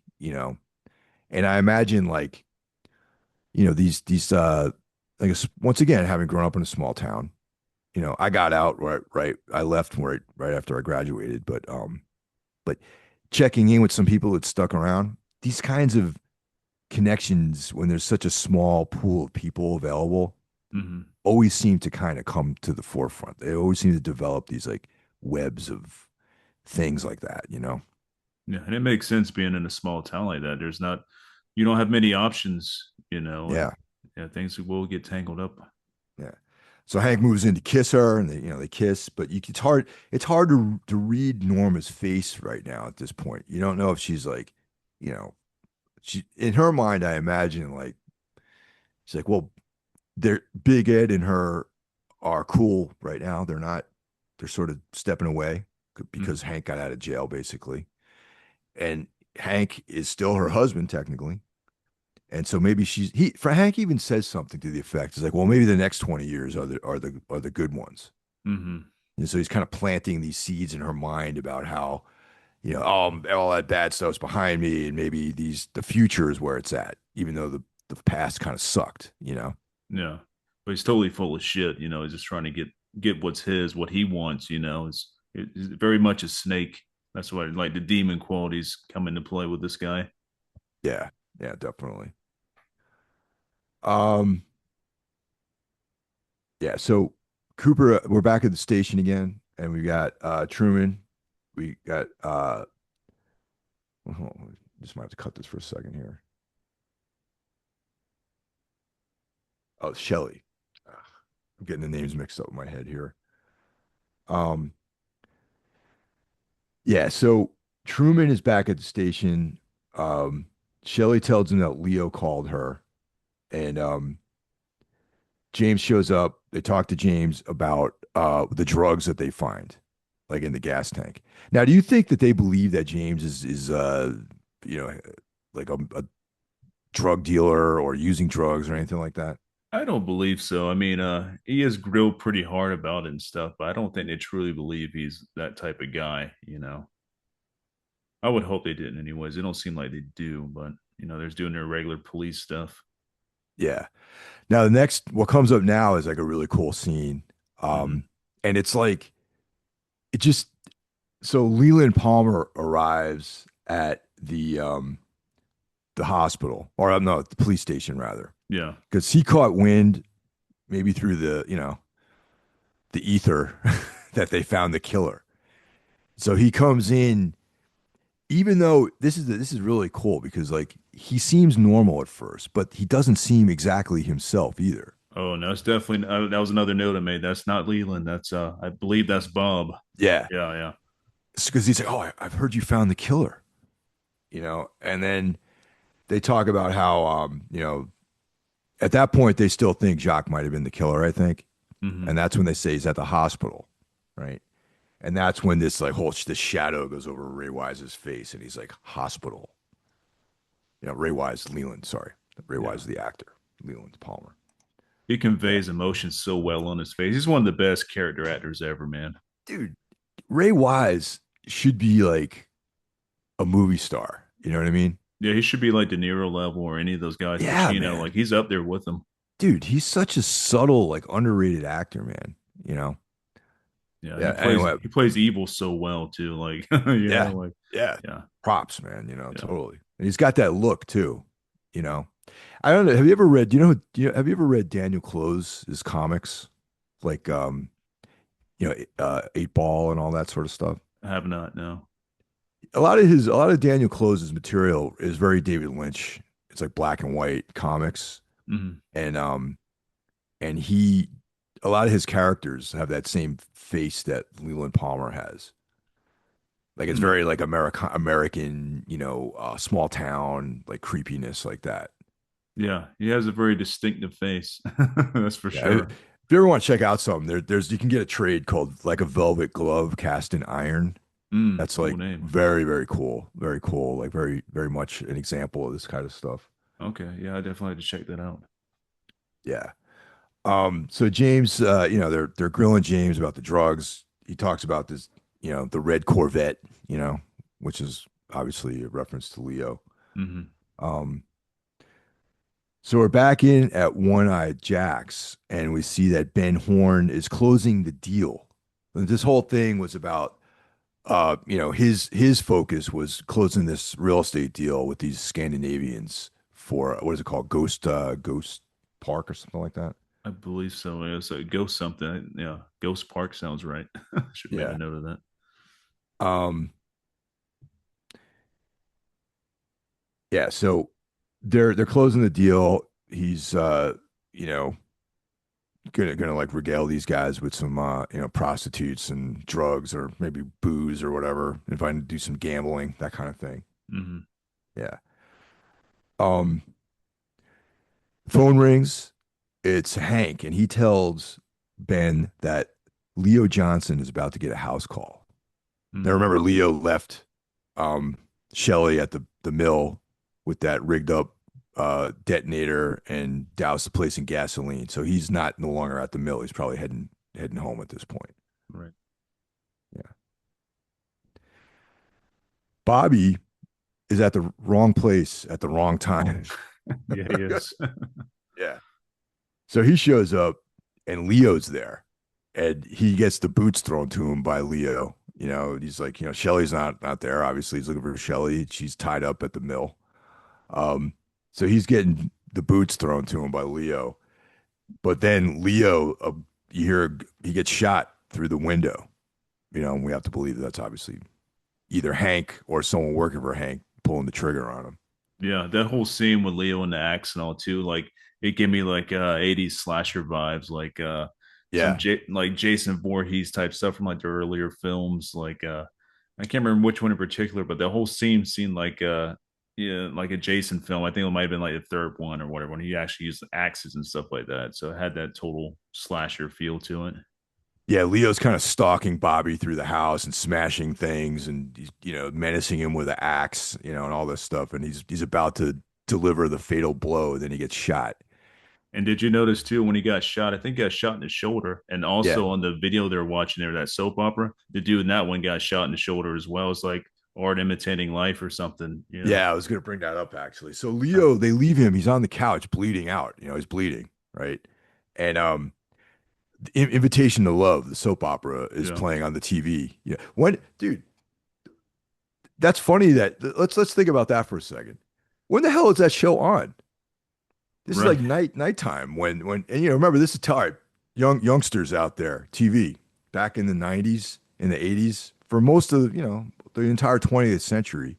And I imagine like, these I guess once again, having grown up in a small town, I got out right. I left right after I graduated, but checking in with some people that stuck around, these kinds of connections when there's such a small pool of people available Hmm. always seem to kind of come to the forefront. They always seem to develop these like webs of things like that. Yeah, and it makes sense being in a small town like that. There's not, you don't have many options, and Yeah. yeah, things will get tangled up. Yeah. So Hank moves in to kiss her, and they kiss, but it's hard to read Norma's face right now at this point. You don't know if she's like, you know, she in her mind, I imagine like she's like, well, they're Big Ed and her are cool right now. They're sort of stepping away because Hmm. Hank got out of jail basically. And Hank is still her husband technically. And so maybe Hank even says something to the effect. It's like, well, maybe the next 20 years are the good ones. Hmm. And so he's kind of planting these seeds in her mind about how, oh, all that bad stuff's behind me, and maybe the future is where it's at, even though the past kind of sucked. Yeah, but he's totally full of shit. He's just trying to get what's his, what he wants. It's very much a snake. That's why like the demon qualities come into play with this guy. Yeah, yeah, definitely. Um, yeah, so Cooper, we're back at the station again, and we got Truman. We got oh, just might have to cut this for a second here. Oh, Shelley. I'm getting the names mixed up in my head here. Um, yeah, so Truman is back at the station. Um, Shelley tells him that Leo called her, and James shows up. They talk to James about the drugs that they find, like in the gas tank. Now, do you think that they believe that James is you know like a drug dealer or using drugs or anything like that? I don't believe so. I mean, he is grilled pretty hard about it and stuff, but I don't think they truly believe he's that type of guy. I would hope they didn't anyways. They don't seem like they do, but they're just doing their regular police stuff. Yeah. Now, the next, what comes up now is like a really cool scene. Hmm. Um, and it's like, it just, so Leland Palmer arrives at the hospital, or no, the police station rather, Yeah. because he caught wind, maybe through the ether, that they found the killer. So he comes in, even though this is really cool because like he seems normal at first, but he doesn't seem exactly himself either. Oh no, it's definitely that was another note I made. That's not Leland. That's I believe that's Bob. Yeah, Yeah, yeah. because he's like, oh, I've heard you found the killer, and then they talk about how at that point they still think Jacques might have been the killer, I think, and Hmm. that's when they say he's at the hospital, right? And that's when this like whole this shadow goes over Ray Wise's face, and he's like hospital. Ray Wise, Leland, sorry, Ray Yeah. Wise, the actor, Leland Palmer. He Yeah, conveys emotions so well on his face. He's one of the best character actors ever, man. dude, Ray Wise should be like a movie star. You know what I mean? Yeah, he should be like De Niro level or any of those guys, Yeah, Pacino. man, Like he's up there with them. dude, he's such a subtle, like underrated actor, man. You know? Yeah, Yeah. he Anyway, he plays evil so well too. Like yeah, like yeah, yeah, props, man. yeah. Totally. And he's got that look too. You know? I don't know. Have you ever read? Have you ever read Daniel Close's comics, like Eight Ball and all that sort of stuff? I have not, no. A lot of Daniel Close's material is very David Lynch. It's like black and white comics, Hmm. and a lot of his characters have that same face that Leland Palmer has. Like it's Hmm. very like American, small town like creepiness like that. Yeah, he has a very distinctive face. That's for Yeah. If sure. you ever want to check out something, there's you can get a trade called like a velvet glove cast in iron. That's Cool like name. very, very cool. Very cool. Like very, very much an example of this kind of stuff. Okay, yeah, I definitely have to check that out. Yeah. So James, they're grilling James about the drugs. He talks about this, the red Corvette, which is obviously a reference to Leo. Hmm. Um, So we're back in at One Eye Jacks, and we see that Ben Horn is closing the deal. And this whole thing was about, his focus was closing this real estate deal with these Scandinavians for what is it called, Ghost Park or something like that. I believe so. It's a ghost something. Yeah, Ghost Park sounds right. Should have made a Yeah. note of that. Um, yeah. So they're closing the deal. He's you know, gonna like regale these guys with some prostitutes and drugs or maybe booze or whatever, invite them to do some gambling, that kind of thing. Hmm. Yeah. Um, phone rings. It's Hank, and he tells Ben that Leo Johnson is about to get a house call. Now Hmm. remember, Leo left um Shelly at the mill with that rigged up detonator and doused the place in gasoline. So he's not no longer at the mill. He's probably heading home at this point. Right. Yeah. Bobby is at the wrong place at the wrong time. Yeah, he is. Yeah. So he shows up and Leo's there and he gets the boots thrown to him by Leo. He's like, Shelly's not there. Obviously, he's looking for Shelly. She's tied up at the mill. Um, so he's getting the boots thrown to him by Leo. But then Leo, you hear he gets shot through the window. And we have to believe that's obviously either Hank or someone working for Hank pulling the trigger on him. Yeah, that whole scene with Leo and the axe and all too, like it gave me like 80s slasher vibes, like Yeah. like Jason Voorhees type stuff from like the earlier films. Like I can't remember which one in particular, but the whole scene seemed like yeah, like a Jason film. I think it might have been like the third one or whatever when he actually used axes and stuff like that. So it had that total slasher feel to it. Yeah, Leo's kind of stalking Bobby through the house and smashing things and menacing him with an axe, and all this stuff. And he's about to deliver the fatal blow, then he gets shot. And did you notice too when he got shot? I think he got shot in the shoulder. And Yeah. also on the video they're watching there, that soap opera, the dude in that one got shot in the shoulder as well. It's like art imitating life or something, you know? Yeah, I was gonna bring that up actually. So Uh, Leo, they leave him, he's on the couch bleeding out, he's bleeding, right? And Invitation to Love, the soap opera, is yeah, playing on the TV. Yeah. When, dude, that's funny that let's think about that for a second. When the hell is that show on? This is right. like nighttime when and remember this is time youngsters out there TV back in the 90s in the 80s for most of the entire 20th century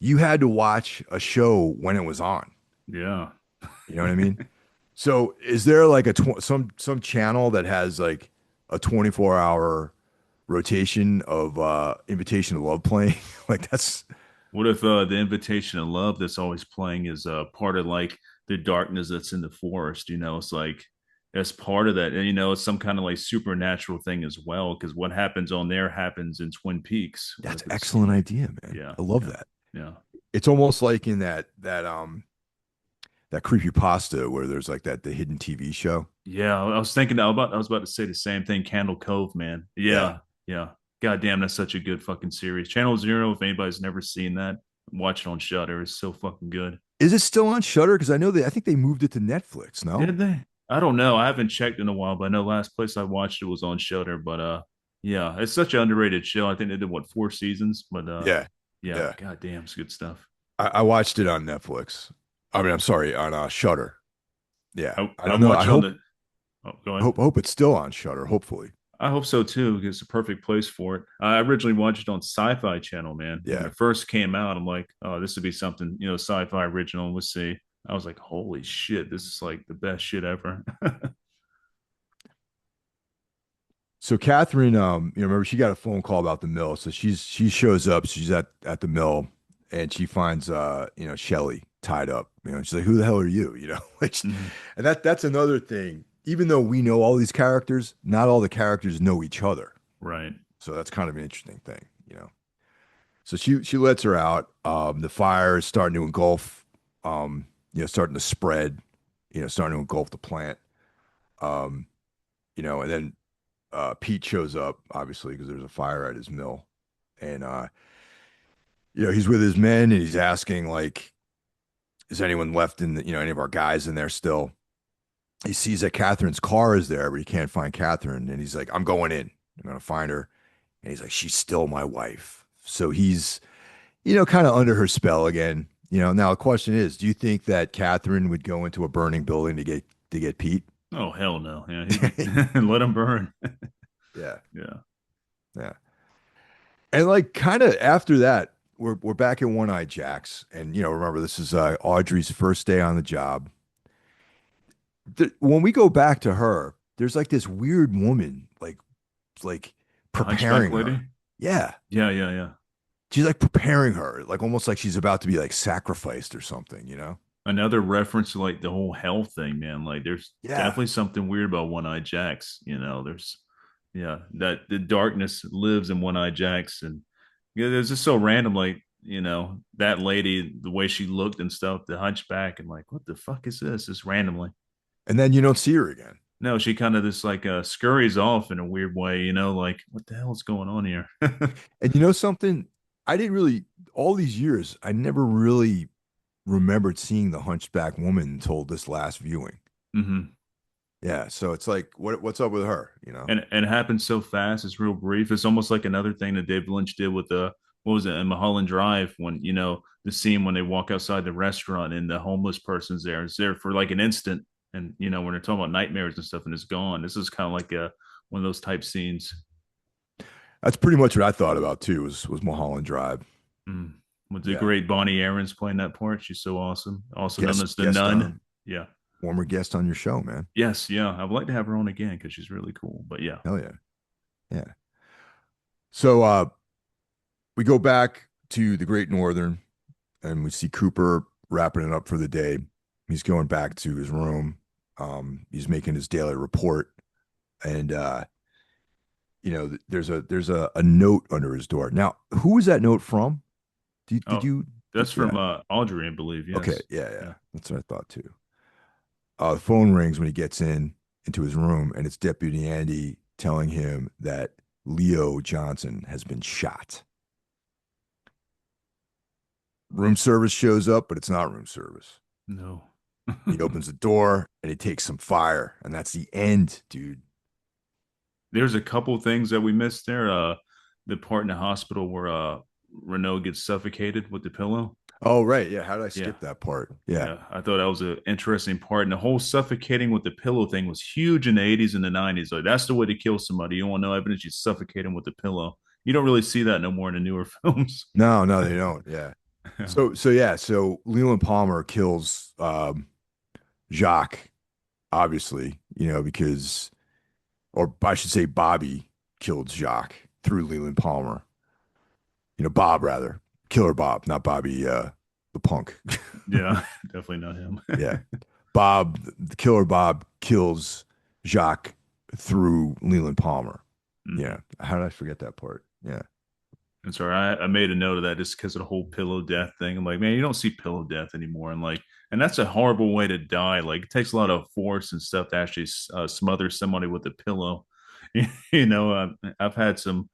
you had to watch a show when it was on. Yeah. You know what I mean? So is there like some channel that has like a 24-hour rotation of Invitation to Love playing? Like that's What if the invitation of love that's always playing is part of like the darkness that's in the forest? You know, it's like as part of that, and it's some kind of like supernatural thing as well. Because what happens on there happens in Twin Peaks. What that's if it's excellent idea, man. yeah, I love yeah, that. yeah. It's almost like in that creepy pasta where there's like that the hidden TV show. Yeah, I was about to say the same thing. Candle Cove, man. Yeah. Yeah, yeah. God damn, that's such a good fucking series. Channel Zero. If anybody's never seen that, watch it on Shudder. It's so fucking good. Is it still on Shutter? Because I think they moved it to Netflix. No. Did they? I don't know. I haven't checked in a while, but I know last place I watched it was on Shudder. But yeah, it's such an underrated show. I think they did what 4 seasons, but Yeah. yeah, Yeah. god damn, it's good stuff. I watched it on Netflix. I mean, I'm sorry, on Shutter. Yeah. I don't I'm know. I watching on hope the. Oh, go ahead. hope hope it's still on Shutter. Hopefully. I hope so too, because it's a perfect place for it. I originally watched it on Sci-Fi Channel, man. When Yeah. it first came out, I'm like, oh, this would be something, sci-fi original. Let's see. I was like, holy shit, this is like the best shit ever. So Catherine, remember she got a phone call about the mill. So she shows up. She's at the mill, and she finds Shelly tied up. She's like, "Who the hell are you?" Like, Mhm. and that's another thing. Even though we know all these characters, not all the characters know each other. Right. So that's kind of an interesting thing. So she lets her out. The fire is starting to engulf, starting to spread, starting to engulf the plant. Um, and then Pete shows up, obviously, because there's a fire at his mill. And he's with his men and he's asking like, is anyone left in the, any of our guys in there still? He sees that Catherine's car is there, but he can't find Catherine. And he's like, I'm going in. I'm going to find her. And he's like, she's still my wife. So he's, kind of under her spell again. Now the question is, do you think that Catherine would go into a burning building to get Pete? Oh hell no. Yeah, he let him burn. Yeah, Yeah. yeah. And like kind of after that, we're back in One Eye Jacks, and remember this is Audrey's first day on the job. When we go back to her, there's like this weird woman, like The hunchback preparing lady. her. Yeah, Yeah, yeah, yeah. she's like preparing her, like almost like she's about to be like sacrificed or something. Another reference to like the whole hell thing, man. Like there's Yeah. definitely something weird about One Eye Jacks. There's yeah, that the darkness lives in One Eye Jacks, and yeah, it's just so random. Like that lady, the way she looked and stuff, the hunchback, and like, what the fuck is this? Just randomly. And then you don't see her again. No, she kind of just like scurries off in a weird way. Like what the hell is going on here? And you know something? I didn't really, all these years, I never really remembered seeing the hunchback woman until this last viewing. hmm Yeah. So it's like, what's up with her? and it happens so fast. It's real brief. It's almost like another thing that David Lynch did with the what was it in Mulholland Drive when the scene when they walk outside the restaurant and the homeless person's there. It's there for like an instant, and when they're talking about nightmares and stuff, and it's gone. This is kind of like a one of those type scenes. That's pretty much what I thought about too, was Mulholland Drive. Mm. With the Yeah. great Bonnie Aarons playing that part, she's so awesome. Also known Guest as the guest Nun. Yeah. former guest on your show, man. Yes. Yeah. I would like to have her on again because she's really cool. But yeah. Hell yeah. Yeah. So we go back to the Great Northern and we see Cooper wrapping it up for the day. He's going back to his room. He's making his daily report, and there's a note under his door. Now, who was that note from? Did Oh, you that's from yeah. Audrey, I believe. Okay, Yes. yeah, yeah. Yeah. That's what I thought too. The phone rings when he gets into his room, and it's Deputy Andy telling him that Leo Johnson has been shot. Room service shows up, but it's not room service. No. He opens the door and he takes some fire, and that's the end, dude. There's a couple things that we missed there. The part in the hospital where Renault gets suffocated with the pillow. Oh, right. Yeah. How did I Yeah. skip that part? Yeah. Yeah. I thought that was an interesting part. And the whole suffocating with the pillow thing was huge in the 80s and the 90s. Like, that's the way to kill somebody. You want no evidence, you suffocate them with the pillow. You don't really see that no more in the newer films. No, no, they don't. Yeah. Yeah. So Leland Palmer kills Jacques, obviously, because, or I should say, Bobby killed Jacques through Leland Palmer. Bob rather, Killer Bob, not Bobby, the punk. Yeah. Definitely not him. Yeah. The killer Bob kills Jacques through Leland Palmer. Mhm. Yeah. How did I forget that part? Yeah. And sorry, I made a note of that just because of the whole pillow death thing. I'm like, man, you don't see pillow death anymore, and that's a horrible way to die. Like, it takes a lot of force and stuff to actually smother somebody with a pillow. I've had some,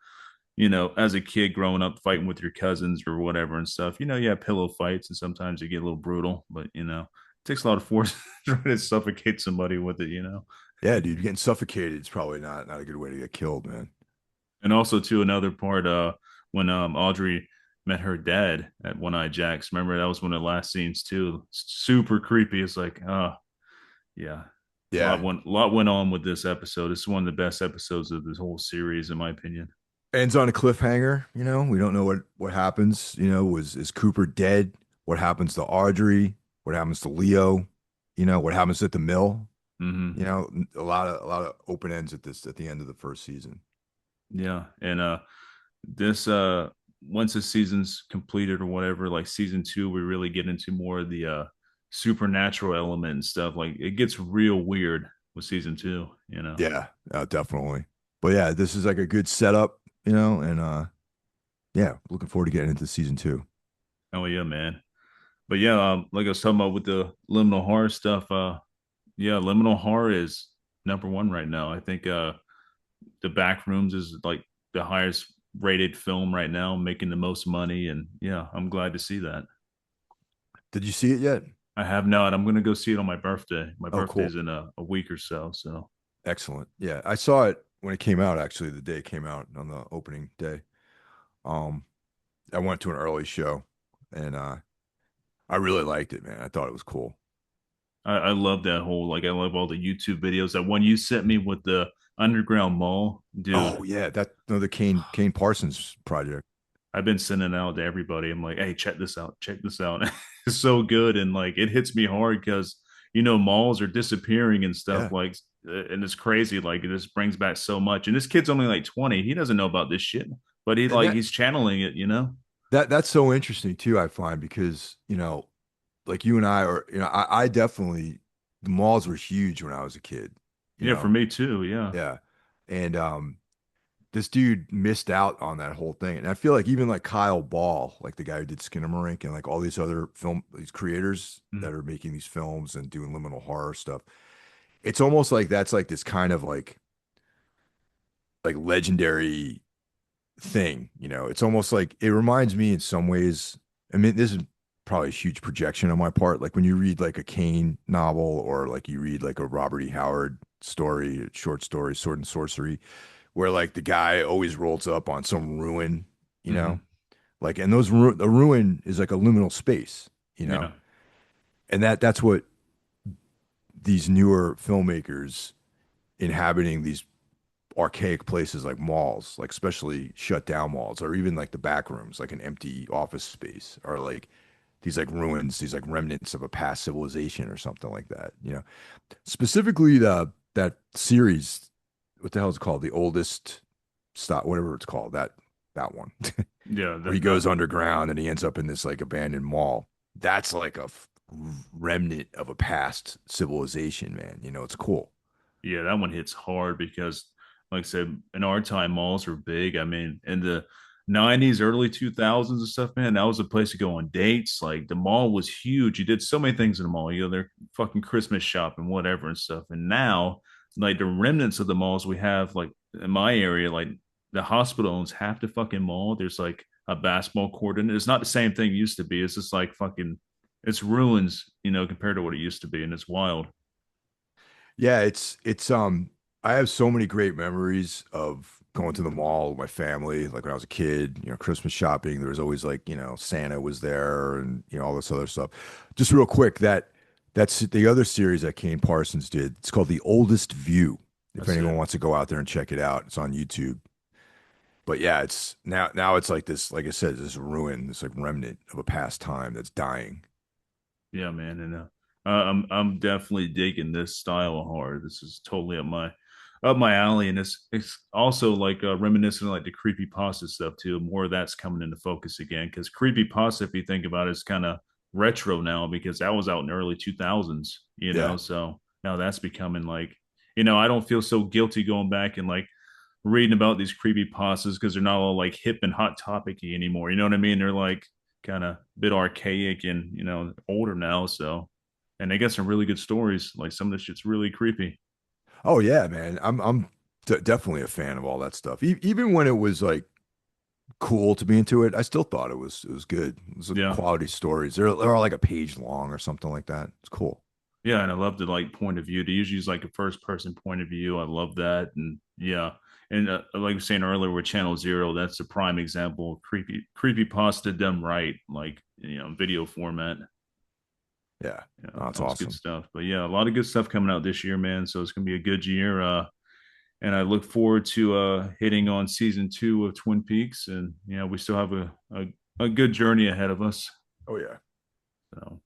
as a kid growing up, fighting with your cousins or whatever and stuff. You have pillow fights, and sometimes you get a little brutal, but it takes a lot of force to try to suffocate somebody with it. Yeah, dude, getting suffocated is probably not a good way to get killed, man. And also to another part, when Audrey met her dad at One Eye Jacks. Remember that was one of the last scenes too. Super creepy. It's like, yeah. Yeah. A lot went on with this episode. It's one of the best episodes of this whole series, in my opinion. Ends on a cliffhanger, we don't know what happens. Is Cooper dead? What happens to Audrey? What happens to Leo? What happens at the mill? hmm A lot of open ends at the end of the first season. Yeah. And this once the season's completed or whatever, like season two, we really get into more of the supernatural element and stuff. Like, it gets real weird with season two. Yeah, definitely. But yeah, this is like a good setup, and yeah, looking forward to getting into season two. Oh yeah, man. But yeah, like I was talking about with the liminal horror stuff, yeah, liminal horror is number one right now. I think the Backrooms is like the highest rated film right now, making the most money, and yeah, I'm glad to see that. Did you see it yet? I have not. I'm gonna go see it on my birthday. My Oh, cool. birthday's in a week or so. So Excellent. Yeah, I saw it when it came out, actually, the day it came out on the opening day. Um, I went to an early show and I really liked it, man. I thought it was cool. I love that whole like I love all the YouTube videos. That one you sent me with the underground mall, dude. Oh yeah, that no, the Kane Parsons project. I've been sending it out to everybody. I'm like, hey, check this out, check this out. It's so good, and like it hits me hard because malls are disappearing and stuff. Yeah. Like, and it's crazy. Like it just brings back so much. And this kid's only like 20. He doesn't know about this shit, but And he's channeling it. that's so interesting too, I find, because, like you and I are, I definitely, the malls were huge when I was a kid, you Yeah, for know. me too. Yeah. Yeah. And this dude missed out on that whole thing. And I feel like even like Kyle Ball, like the guy who did Skinamarink and like all these other these creators Mm. that are making these films and doing liminal horror stuff, it's almost like that's like this kind of like legendary thing, It's almost like it reminds me in some ways. I mean, this is probably a huge projection on my part. Like when you read like a Kane novel or like you read like a Robert E. Howard story, a short story, Sword and Sorcery, where like the guy always rolls up on some ruin, you know, Hmm. like, and the ruin is like a liminal space, Yeah. and that's what these newer filmmakers inhabiting these archaic places like malls, like especially shut down malls, or even like the back rooms, like an empty office space, or like these like ruins, these like remnants of a past civilization or something like that. Specifically that series, what the hell is it called? The oldest stop, whatever it's called, that one, Yeah. where he That goes that underground and he ends up in this like abandoned mall. That's like remnant of a past civilization, man. It's cool. Yeah, that one hits hard because, like I said, in our time, malls were big. I mean, in the 90s, early 2000s and stuff, man, that was a place to go on dates. Like the mall was huge. You did so many things in the mall. They're fucking Christmas shopping, whatever and stuff. And now, like the remnants of the malls we have, like in my area, like the hospital owns half the fucking mall. There's like a basketball court in it. It's not the same thing it used to be. It's just like fucking, it's ruins, compared to what it used to be. And it's wild. Yeah, it's I have so many great memories of going to the mall with my family, like when I was a kid, Christmas shopping. There was always like, Santa was there and all this other stuff. Just real quick, that's the other series that Kane Parsons did. It's called The Oldest View. If That's anyone it. wants to go out there and check it out, it's on YouTube. But yeah, it's now it's like this, like I said, this ruin, this like remnant of a past time that's dying. Yeah, man, and I'm definitely digging this style of horror. This is totally up my alley, and it's also like reminiscent of like the creepy pasta stuff too. More of that's coming into focus again because creepy pasta, if you think about it, is kind of retro now because that was out in the early 2000s. Yeah. So now that's becoming like I don't feel so guilty going back and like reading about these creepy pastas because they're not all like hip and hot topicy anymore. You know what I mean? They're like kind of a bit archaic and older now. So, and they got some really good stories. Like some of this shit's really creepy. Oh yeah, man. I'm definitely a fan of all that stuff. Even when it was like cool to be into it, I still thought it was good. It was a Yeah, quality stories. They're all like a page long or something like that. It's cool. yeah, and I love the like point of view. They usually use like a first person point of view. I love that, and yeah. And like I was saying earlier with Channel Zero, that's a prime example of creepy pasta done right, like video format. Yeah. Yeah, Oh, that's that was good awesome. stuff. But yeah, a lot of good stuff coming out this year, man. So it's gonna be a good year. And I look forward to hitting on season 2 of Twin Peaks. And we still have a good journey ahead of us. Oh yeah. So